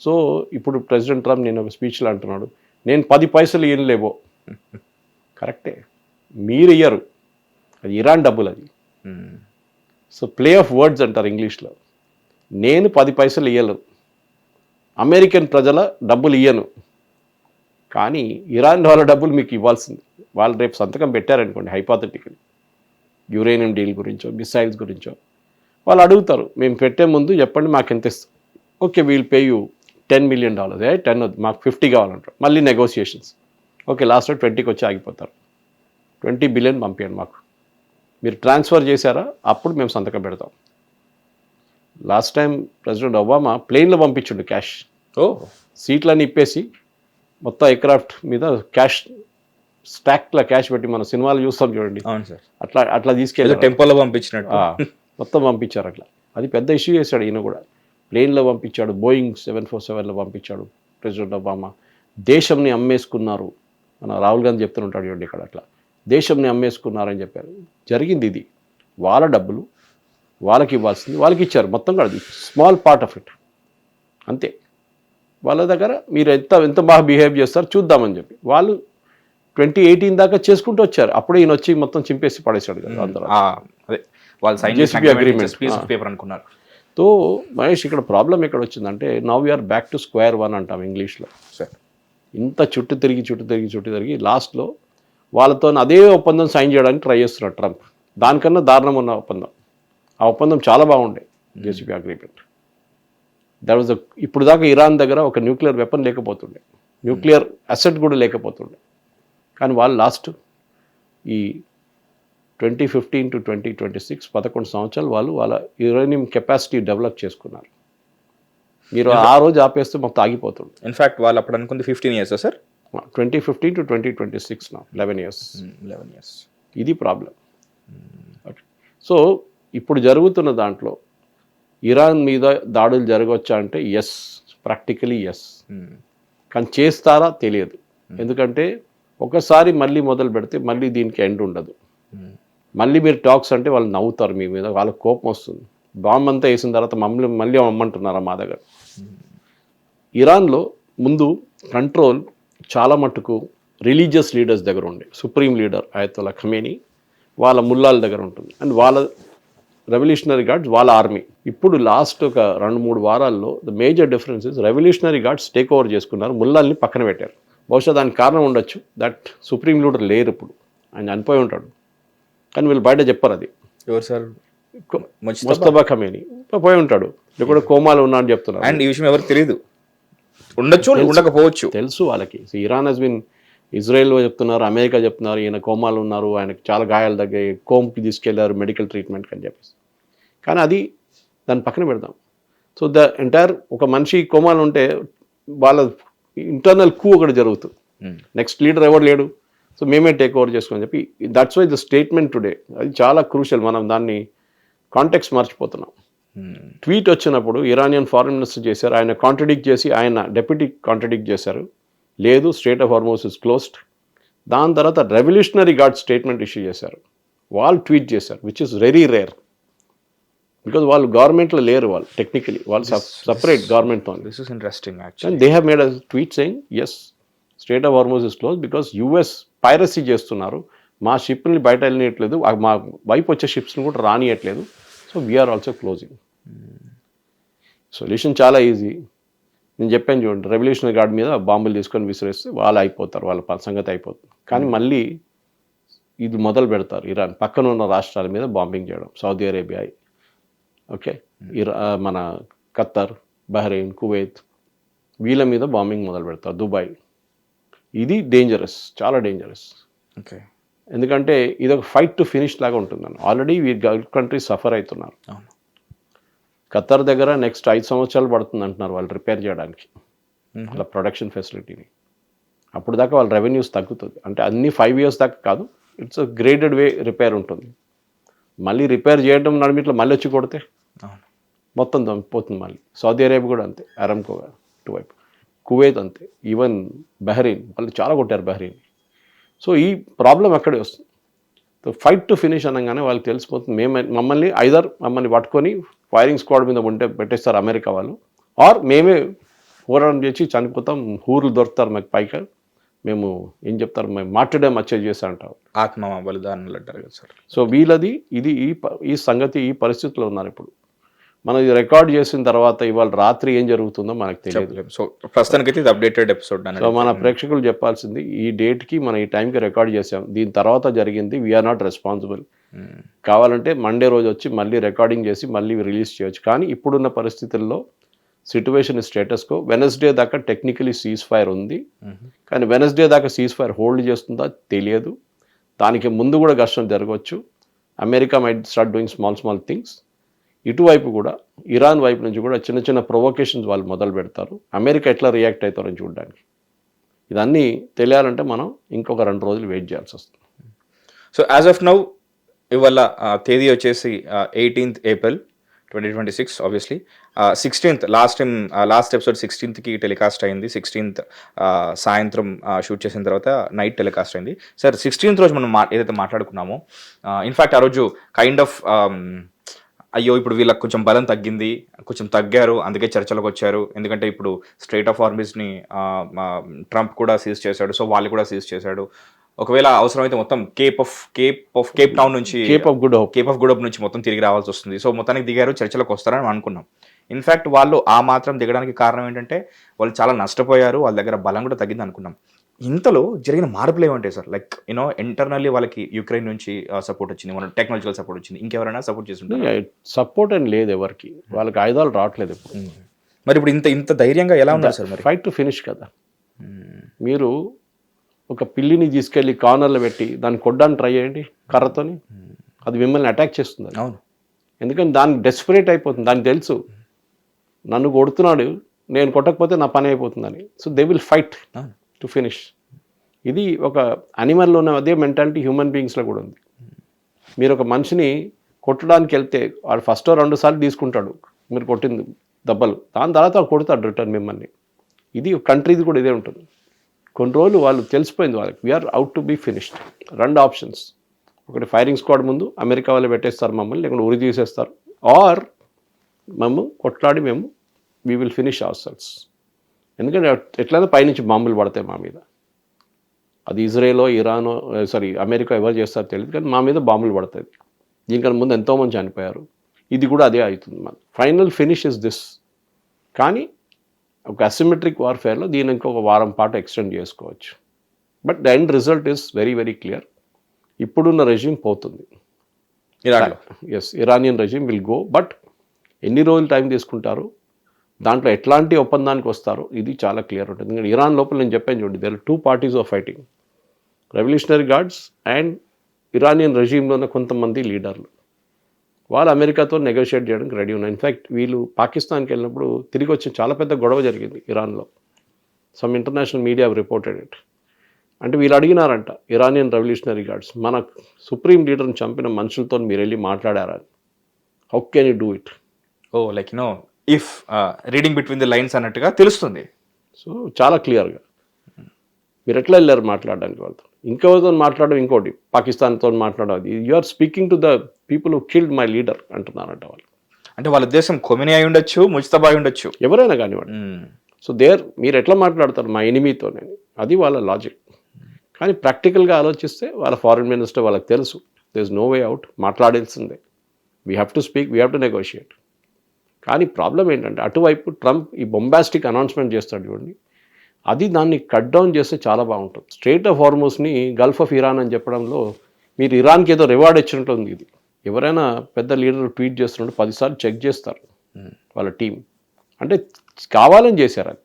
So ఇప్పుడు ప్రెసిడెంట్ ట్రంప్ నేను ఒక స్పీచ్లో అంటున్నాడు నేను 10 పైసలు ఇవ్వలేవో, కరెక్టే, మీరు ఇయ్యరు, అది ఇరాన్ డబ్బులు అది. సో ప్లే ఆఫ్ వర్డ్స్ అంటారు ఇంగ్లీష్లో. నేను 10 పైసలు ఇయ్యను, అమెరికన్ ప్రజల డబ్బులు ఇయ్యను, కానీ ఇరాన్ వాళ్ళ డబ్బులు మీకు ఇవ్వాల్సింది. వాళ్ళు రేపు సంతకం పెట్టారనుకోండి హైపోథెటికల్ యురేనియం డీల్ గురించో, మిసైల్స్ గురించో, వాళ్ళు అడుగుతారు మేము పెట్టే ముందు చెప్పండి మాకు ఎంత ఇస్తాం. Okay we'll pay you $10 million, 10 మాకు 50 కావాలంటారు, మళ్ళీ నెగోసియేషన్స్. ఓకే లాస్ట్లో 20కి వచ్చి ఆగిపోతారు. 20 బిలియన్ పంపించండి మాకు, మీరు ట్రాన్స్ఫర్ చేశారా అప్పుడు మేము సంతకం పెడతాం. లాస్ట్ టైం ప్రెసిడెంట్ ఒబామా ప్లేన్లో పంపించుండు క్యాష్, సీట్లన్నీ ఇప్పేసి మొత్తం ఎయిర్క్రాఫ్ట్ మీద క్యాష్ స్టాక్లో క్యాష్ పెట్టి మన సినిమాలు చూస్తాం చూడండి, అవును సార్, అట్లా తీసుకెళ్ళి టెంపోలో పంపించినట్టు మొత్తం పంపించారు. అట్లా అది పెద్ద ఇష్యూ చేశాడు ఈయన కూడా. ప్లేన్లో పంపించాడు, బోయింగ్ 747లో పంపించాడు ప్రెసిడెంట్ ఒబామా. దేశంని అమ్మేసుకున్నారు, మన రాహుల్ గాంధీ చెప్తుంటాడు చూడండి ఇక్కడ, అట్లా దేశంని అమ్మేసుకున్నారని చెప్పారు. జరిగింది ఇది, వాళ్ళ డబ్బులు వాళ్ళకి ఇవ్వాల్సింది వాళ్ళకి ఇచ్చారు, మొత్తం కాదు, స్మాల్ పార్ట్ ఆఫ్ ఇట్ అంతే. వాళ్ళ దగ్గర మీరు ఎంత బాగా బిహేవ్ చేస్తారు చూద్దామని చెప్పి వాళ్ళు 2018 దాకా చేసుకుంటూ వచ్చారు. అప్పుడే ఈయన వచ్చి మొత్తం చింపేసి పడేశాడు కదా అందరూ. అదే వాళ్ళు సైన్ చేసిన అగ్రిమెంట్ పీస్ ఆఫ్ పేపర్ అనుకున్నారు. సో మహేష్ ఇక్కడ ప్రాబ్లం ఎక్కడ వచ్చిందంటే now we are back to square one అంటాం ఇంగ్లీష్లో. సార్ ఇంత చుట్టూ తిరిగి లాస్ట్లో వాళ్ళతో అదే ఒప్పందం సైన్ చేయడానికి ట్రై చేస్తున్నాడు ట్రంప్. దానికన్నా దారుణం ఉన్న ఒప్పందం, ఆ ఒప్పందం చాలా బాగుండే జేసీపీ అగ్రిమెంట్. దట్ వాజ్ ఇప్పుడు దాకా ఇరాన్ దగ్గర ఒక న్యూక్లియర్ వెపన్ లేకపోతుండే, న్యూక్లియర్ అసెట్ కూడా లేకపోతుండే. కానీ వాళ్ళు లాస్ట్ ఈ 2015 to 2026 11 సంవత్సరాలు వాళ్ళ యురేనియం కెపాసిటీ డెవలప్ చేసుకున్నారు. మీరు ఆ రోజు ఆపేస్తే మొత్తం ఆగిపోతుంది. ఇన్ఫ్యాక్ట్ వాళ్ళు అప్పుడు అనుకుంది 15 years సార్, 2015 to 2026 11 years. ఇది ప్రాబ్లం. సో ఇప్పుడు జరుగుతున్న దాంట్లో ఇరాన్ మీద దాడులు జరగవచ్చా అంటే ఎస్, ప్రాక్టికలీ ఎస్. కానీ చేస్తారా తెలియదు. ఎందుకంటే ఒకసారి మళ్ళీ మొదలు పెడితే మళ్ళీ దీనికి ఎండ్ ఉండదు. మళ్ళీ మీరు టాక్స్ అంటే వాళ్ళు నవ్వుతారు మీ మీద, వాళ్ళకి కోపం వస్తుంది. బాంబ్ అంతా వేసిన తర్వాత మళ్ళీ అమ్మంటున్నారా మా దగ్గర. ఇరాన్లో ముందు కంట్రోల్ చాలా మట్టుకు రిలీజియస్ లీడర్స్ దగ్గర ఉండే. సుప్రీం లీడర్ అయతొల్లా ఖమేనీ వాళ్ళ ముల్లాల దగ్గర ఉంటుంది అండ్ వాళ్ళ రెవల్యూషనరీ గార్డ్స్ వాళ్ళ ఆర్మీ. ఇప్పుడు లాస్ట్ ఒక 2-3 వారాల్లో the major differences revolutionary guards take over చేసుకున్నారు, ముల్లాల్ని పక్కన పెట్టారు. బహుశా దానికి కారణం ఉండొచ్చు, దట్ సుప్రీం లీడర్ లేరు ఇప్పుడు, ఆయన చనిపోయి ఉంటాడు. కానీ వీళ్ళు బయట చెప్పారు అది. ఎవరు సార్? ముస్తఫా ఖమేని పోయి ఉంటాడు, లేకపోతే కోమాలో ఉన్నా అని చెప్తున్నారు. అండ్ ఈ విషయం ఎవరికి తెలియదు, ఉండొచ్చు ఉండకపోవచ్చు, తెలుసు వాళ్ళకి. ఇరాన్ హెస్ బిన్, ఇజ్రాయెల్ చెప్తున్నారు, అమెరికా చెప్తున్నారు ఈయన కోమాలు ఉన్నారు, ఆయనకు చాలా గాయాలు తగ్గాయి, కోమ్కి తీసుకెళ్లారు మెడికల్ ట్రీట్మెంట్కి అని చెప్పేసి. కానీ అది దాన్ని పక్కన పెడదాం. సో ద ఎంటైర్ ఒక మనిషి కోమాలు ఉంటే వాళ్ళ ఇంటర్నల్ కూ ఒకటి జరుగుతుంది, నెక్స్ట్ లీడర్ ఎవరు లేడు, సో మేమే టేక్ ఓవర్ చేసుకోని చెప్పి. That's why the statement today, అది చాలా క్రూషియల్. మనం దాన్ని కాంటెక్స్ట్ మర్చిపోతున్నాం. ట్వీట్ వచ్చినప్పుడు ఇరానియన్ ఫారెన్ మినిస్టర్ చేశారు, ఆయన కాంట్రడిక్ట్ చేసి ఆయన డెప్యూటీ కాంట్రడిక్ట్ చేశారు, లేదు straight of Hormuz is closed. దాని తర్వాత రెవల్యూషనరీ గార్డ్ స్టేట్మెంట్ ఇష్యూ చేశారు, వాళ్ళు ట్వీట్ చేశారు, which is very rare, because వాళ్ళు గవర్నమెంట్లో లేరు, వాళ్ళు టెక్నికలీ వాళ్ళు సపరేట్ గవర్నమెంట్తో. This is interesting and actually. They have made a tweet saying as straight of Hormuz is close because US piracy చేస్తున్నారు, మా షిప్ని బయట వెళ్ళనియట్లేదు, మా వైపు వచ్చే షిప్స్ని కూడా రానియట్లేదు, so we are also closing. Solution చాలా ఈజీ. నేను చెప్పాను చూడండి, రెవల్యూషనరీ గార్డ్ మీద బాంబులు తీసుకొని విసిరేస్తే వాళ్ళు అయిపోతారు, వాళ్ళ సంగతి అయిపోతుంది. కానీ మళ్ళీ ఇది మొదలు పెడతారు, ఇరాన్ పక్కన ఉన్న రాష్ట్రాల మీద బాంబింగ్ చేయడం, సౌదీ అరేబియా, ఓకే, మన ఖత్తర్, బహ్రెయిన్, కువైత్, వీళ్ళ మీద బాంబింగ్ మొదలు పెడతారు, దుబాయ్. ఇది డేంజరస్, చాలా డేంజరస్. ఓకే, ఎందుకంటే ఇది ఒక ఫైట్ టు ఫినిష్ లాగా ఉంటుందని. ఆల్రెడీ ఈ గల్ఫ్ కంట్రీస్ సఫర్ అవుతున్నారు. ఖత్తర్ దగ్గర నెక్స్ట్ 5 సంవత్సరాలు పడుతుంది అంటున్నారు వాళ్ళు రిపేర్ చేయడానికి వాళ్ళ ప్రొడక్షన్ ఫెసిలిటీని. అప్పుడు దాకా వాళ్ళ రెవెన్యూస్ తగ్గుతుంది, అంటే అన్ని 5 years దాకా కాదు, ఇట్స్ గ్రేడెడ్ వే రిపేర్ ఉంటుంది. మళ్ళీ రిపేర్ చేయడం నడిమిట్లో మళ్ళీ వచ్చి కొడితే మొత్తం పోతుంది మళ్ళీ. సౌదీ అరేబియా కూడా అంతే, అరామ్కో ఇటువైపు, కువైత్ అంతే, ఈవెన్ బహ్రెయిన్ వాళ్ళు చాలా కొట్టారు బహ్రెయిన్. సో ఈ ప్రాబ్లం అక్కడే వస్తుంది. సో ఫైట్ టు ఫినిష్ అనగానే వాళ్ళకి తెలిసిపోతుంది, మమ్మల్ని పట్టుకొని ఫైరింగ్ స్క్వాడ్ మీద పెట్టేస్తారు అమెరికా వాళ్ళు, ఆర్ మేమే పోరాటం చేసి చనిపోతాం, ఊర్లు దొరుకుతారు మాకు పైగా, మేము ఏం చెప్తారు, మేము మాట్లాడే అచేవ్ చేస్తా అంటారు, ఆత్మ బలిదానాలు అంటారు కదా సార్. సో వీళ్ళది ఇది ఈ సంగతి ఈ పరిస్థితిలో ఉన్నారు ఇప్పుడు. మనం ఇది రికార్డ్ చేసిన తర్వాత ఇవాళ రాత్రి ఏం జరుగుతుందో మనకు తెలియదు. సో ప్రస్తుతానికైతే ఇది అప్డేటెడ్ ఎపిసోడ్. సో మన ప్రేక్షకులు చెప్పాల్సింది, ఈ డేట్కి మనం ఈ టైంకి రికార్డ్ చేసాం, దీని తర్వాత జరిగింది వీఆర్ నాట్ రెస్పాన్సిబుల్. కావాలంటే మండే రోజు వచ్చి మళ్ళీ రికార్డింగ్ చేసి మళ్ళీ రిలీజ్ చేయొచ్చు. కానీ ఇప్పుడున్న పరిస్థితుల్లో సిట్యువేషన్ స్టేటస్కో. వెనస్డే దాకా టెక్నికలీ సీజ్ ఫైర్ ఉంది, కానీ వెనస్డే దాకా సీజ్ ఫైర్ హోల్డ్ చేస్తుందా తెలియదు. దానికి ముందు కూడా ఘర్షణ జరగవచ్చు. America might start doing small things. ఇటువైపు కూడా ఇరాన్ వైపు నుంచి కూడా చిన్న ప్రొవోకేషన్స్ వాళ్ళు మొదలు పెడతారు. అమెరికా ఎట్లా రియాక్ట్ అవుతారని చూడడానికి. ఇదన్నీ తెలియాలంటే మనం ఇంకొక 2 రోజులు వెయిట్ చేయాల్సి వస్తుంది. సో యాజ్ ఆఫ్ నౌ ఇవాళ తేదీ వచ్చేసి 18th April 2026. Obviously 16th last episode 16th telecast అయింది. 16th సాయంత్రం షూట్ చేసిన తర్వాత నైట్ టెలికాస్ట్ అయింది. సార్ 16th రోజు మనం ఏదైతే మాట్లాడుకున్నామో, ఇన్ఫ్యాక్ట్ ఆ రోజు కైండ్ ఆఫ్ అయ్యో ఇప్పుడు వీళ్ళకి కొంచెం బలం తగ్గారు, అందుకే చర్చలకు వచ్చారు. ఎందుకంటే ఇప్పుడు స్ట్రెయిట్ ఆఫ్ హార్మోస్ని ట్రంప్ కూడా సీజ్ చేశాడు, సో వాళ్ళు కూడా సీజ్ చేశాడు. ఒకవేళ అవసరమైతే మొత్తం కేప్ టౌన్ నుంచి కేప్ ఆఫ్ గుడ్ హోప్ నుంచి మొత్తం తిరిగి రావాల్సి వస్తుంది. సో మొత్తానికి దిగారు, చర్చలకు వస్తారని అనుకున్నాం. ఇన్ఫ్యాక్ట్ వాళ్ళు ఆ మాత్రం దిగడానికి కారణం ఏంటంటే వాళ్ళు చాలా నష్టపోయారు, వాళ్ళ దగ్గర బలం కూడా తగ్గింది అనుకున్నాం. ఇంతలో జరిగిన మార్పులు ఏమంటాయి సార్? లైక్ ఇంటర్నల్లీ వాళ్ళకి యుక్రెయిన్ నుంచి సపోర్ట్ వచ్చింది, మన టెక్నాలజికల్ సపోర్ట్ వచ్చింది, ఇంకెవరైనా సపోర్ట్ చేస్తుంటారు? సపోర్ట్ అని లేదు ఎవరికి, వాళ్ళకి ఆయుధాలు రావట్లేదు. మరి ఇప్పుడు ఇంత ధైర్యంగా ఎలా ఉన్నారు సార్? మరి ఫైట్ టు ఫినిష్ కదా. మీరు ఒక పిల్లిని తీసుకెళ్ళి కార్నర్లో పెట్టి దాన్ని కొట్టడానికి ట్రై చేయండి కర్రతోని, అది మిమ్మల్ని అటాక్ చేస్తుంది. అవును, ఎందుకంటే దానికి డెస్పరేట్ అయిపోతుంది, దానికి తెలుసు నన్ను కొడుతున్నాడు, నేను కొట్టకపోతే నా పని అయిపోతుందని. So they will fight to finish. ఇది ఒక యానిమల్లో ఉన్న అదే మెంటాలిటీ హ్యూమన్ బీయింగ్స్లో కూడా ఉంది. మీరు ఒక మనిషిని కొట్టడానికి వెళ్తే వాడు ఫస్ట్ 2 సార్లు తీసుకుంటాడు మీరు కొట్టింది దెబ్బలు, దాని తర్వాత వాడు కొడతాడు రిటర్న్ మిమ్మల్ని. ఇది కంట్రీది కూడా ఇదే ఉంటుంది. కొన్ని రోజులు వాళ్ళు తెలిసిపోయింది వాళ్ళకి, we are out to be finished. 2 options, ఒకటి ఫైరింగ్ స్క్వాడ్ ముందు అమెరికా వాళ్ళు పెట్టేస్తారు మమ్మల్ని, లేకుంటే ఉరి తీసేస్తారు, ఆర్ మేము కొట్లాడి we will finish our cells. ఎందుకంటే ఎట్లయినా పైనుంచి బాంబులు పడతాయి మా మీద. అది ఇజ్రాయేలో ఇరానో అమెరికా ఎవరు చేస్తారో తెలియదు, కానీ మా మీద బాంబులు పడుతుంది. దీనికన్నా ముందు ఎంతోమంది చనిపోయారు. ఇది కూడా అదే అవుతుంది. మన ఫైనల్ ఫినిష్ ఇస్ దిస్. కానీ ఒక అసిమెట్రిక్ వార్ఫేర్లో దీని ఇంకొక వారం పాటు ఎక్స్టెండ్ చేసుకోవచ్చు. But the end result is very very clear. ఇప్పుడున్న రెజ్యూమ్ పోతుంది. Iranian resume will go. But ఎన్ని రోజులు టైం తీసుకుంటారు, దాంట్లో ఎట్లాంటి ఒప్పందానికి వస్తారు, ఇది చాలా క్లియర్ ఉంటుంది. ఎందుకంటే ఇరాన్ లోపల నేను చెప్పాను చూడండి, there are 2 parties of fighting, Revolutionary Guards and Iranian రెజ్యూమ్లో ఉన్న కొంతమంది లీడర్లు. వాళ్ళు అమెరికాతో నెగోషియేట్ చేయడానికి రెడీ ఉన్నారు. ఇన్ఫ్యాక్ట్ వీళ్ళు పాకిస్తాన్కి వెళ్ళినప్పుడు తిరిగి వచ్చి చాలా పెద్ద గొడవ జరిగింది ఇరాన్లో. Some international media reported it. అంటే వీళ్ళు అడిగినారంట ఇరానియన్ రెవల్యూషనరీ గార్డ్స్, మన సుప్రీం లీడర్ని చంపిన మనుషులతో మీరు వెళ్ళి మాట్లాడారా, how can you do it? Oh like if reading between the lines అన్నట్టుగా తెలుస్తుంది. సో చాలా క్లియర్గా మీరు ఎట్లా వెళ్ళారు మాట్లాడడానికి వాళ్ళతో? ఇంకెవరితో మాట్లాడడం, ఇంకోటి పాకిస్తాన్తో మాట్లాడడం, you are speaking to the people who killed my leader అంటున్నారంట వాళ్ళు. అంటే వాళ్ళ ఉద్దేశం కొమినీ అయి ఉండొచ్చు, ముజ్తబా అయి ఉండొచ్చు, ఎవరైనా కానివ్వండి. సో మీరు ఎట్లా మాట్లాడతారు మా ఎనిమీతోనే, అది వాళ్ళ లాజిక్. కానీ ప్రాక్టికల్గా ఆలోచిస్తే వాళ్ళ ఫారిన్ మినిస్టర్ వాళ్ళకి తెలుసు there is no way out, మాట్లాడాల్సిందే. We have to speak, we have to negotiate. కానీ ప్రాబ్లం ఏంటంటే అటువైపు ట్రంప్ ఈ బొంబాస్టిక్ అనౌన్స్మెంట్ చేస్తాడు చూడండి, అది దాన్ని కట్ డౌన్ చేస్తే చాలా బాగుంటుంది. స్ట్రెయిట్ ఆఫ్ హార్మోస్ని గల్ఫ్ ఆఫ్ ఇరాన్ అని చెప్పడంలో మీరు ఇరాన్కి ఏదో రివార్డ్ ఇచ్చినట్టు ఉంది. ఇది ఎవరైనా పెద్ద లీడర్ ట్వీట్ చేస్తున్నట్టు 10 సార్లు చెక్ చేస్తారు వాళ్ళ టీం. అంటే కావాలని చేశారు అది,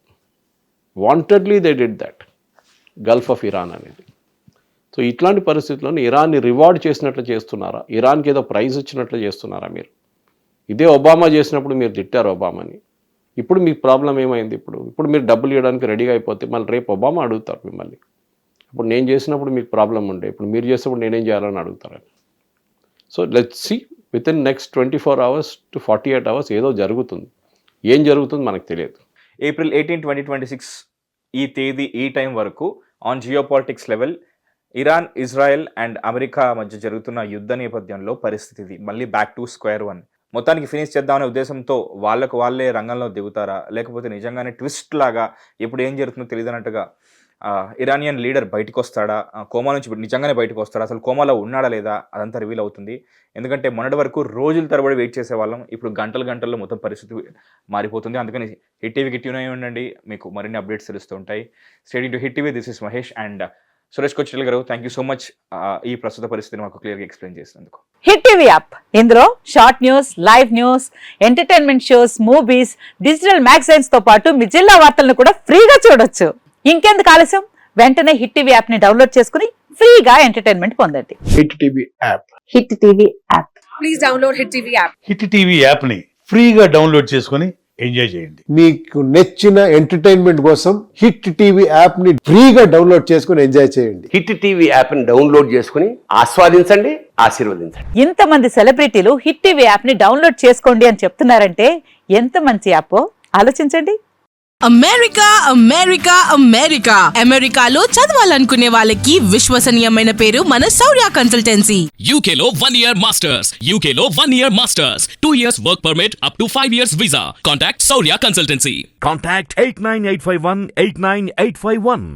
wantedly they did that, Gulf of Iran అనేది. సో ఇట్లాంటి పరిస్థితుల్లో ఇరాన్ని రివార్డ్ చేసినట్లు చేస్తున్నారా, ఇరాన్కి ఏదో ప్రైజ్ ఇచ్చినట్లు చేస్తున్నారా మీరు? ఇదే ఒబామా చేసినప్పుడు మీరు తిట్టారు ఒబామాని. ఇప్పుడు మీ ప్రాబ్లం ఏమైంది? ఇప్పుడు మీరు డబ్బులు ఇవ్వడానికి రెడీగా అయిపోతే మళ్ళీ రేపు ఒబామా అడుగుతారు మిమ్మల్ని. ఇప్పుడు నేను చేసినప్పుడు మీకు ప్రాబ్లం ఉండే, ఇప్పుడు మీరు చేసినప్పుడు నేనేం చేయాలని అడుగుతారని. So let's see within next 24 hours to 48 hours ఏదో జరుగుతుంది. ఏం జరుగుతుంది మనకు తెలియదు. April 18, 2026 ఈ తేదీ ఈ టైం వరకు on geopolitics level Iran, Israel and America మధ్య జరుగుతున్న యుద్ధ నేపథ్యంలో పరిస్థితి మళ్ళీ బ్యాక్ టు స్క్వేర్ వన్. మొత్తానికి ఫినిష్ చేద్దామనే ఉద్దేశంతో వాళ్ళే రంగంలో దిగుతారా, లేకపోతే నిజంగానే ట్విస్ట్ లాగా ఎప్పుడు ఏం జరుగుతుందో తెలియదన్నట్టుగా ఇరానియన్ లీడర్ బయటకు వస్తాడా, కోమా నుంచి నిజంగానే బయటకు వస్తాడా, అసలు కోమాలో ఉన్నాడా లేదా, అదంతా రివీల్ అవుతుంది. ఎందుకంటే మొన్నటి వరకు రోజుల తరబడి వెయిట్ చేసేవాళ్ళం, ఇప్పుడు గంటల్లో మొత్తం పరిస్థితి మారిపోతుంది. అందుకని హిట్ టీవీకి ట్యూన్ అయి ఉండండి, మీకు మరిన్ని అప్డేట్స్ తెలుస్తూ ఉంటాయి. Stay tuned to Hit TV. This is Mahesh and Suresh Kochil garu, thank you so much ఈ ప్రస్తుత పరిస్థితిని మాకు క్లియర్గా ఎక్స్ప్లెయిన్ చేసినందుకు. హిట్ టీవీ యాప్, ఇందులో short news, live news, entertainment shows, movies, digital magazines తో పాటు మీ జిల్లా వార్తలను కూడా ఫ్రీగా చూడొచ్చు. ఇంకెందుకు ఆలస్యం, వెంటనే హిట్ టీవీ యాప్ ని డౌన్లోడ్ చేసుకుని ఫ్రీగా ఎంటర్టైన్మెంట్ పొందండి. Hit TV app. Hit TV app. Please download hit TV app. Hit TV app ని ఫ్రీగా డౌన్లోడ్ చేసుకొని ఎంజాయ్ చేయండి. మీకు నచ్చిన ఎంటర్టైన్మెంట్ కోసం హిట్ టీవీ యాప్ ని ఫ్రీగా డౌన్లోడ్ చేసుకుని ఎంజాయ్ చేయండి. హిట్ టీవీ యాప్ ని డౌన్లోడ్ చేసుకుని ఆస్వాదించండి, ఆశీర్వదించండి. ఇంతమంది సెలబ్రిటీలు హిట్ టీవీ యాప్ ని డౌన్లోడ్ చేసుకోండి అని చెప్తున్నారంటే ఎంత మంచి యాప్ ఆలోచించండి. అమెరికా అమెరికాలో చదవాలనుకునే వాళ్ళకి విశ్వసనీయమైన పేరు మన శౌర్య కన్సల్టెన్సీ. UK లో 1 year masters, UK లో 1 year masters, 2 years work permit up to 5 years visa. Contact Saurya Consultancy. Contact 89851 89851.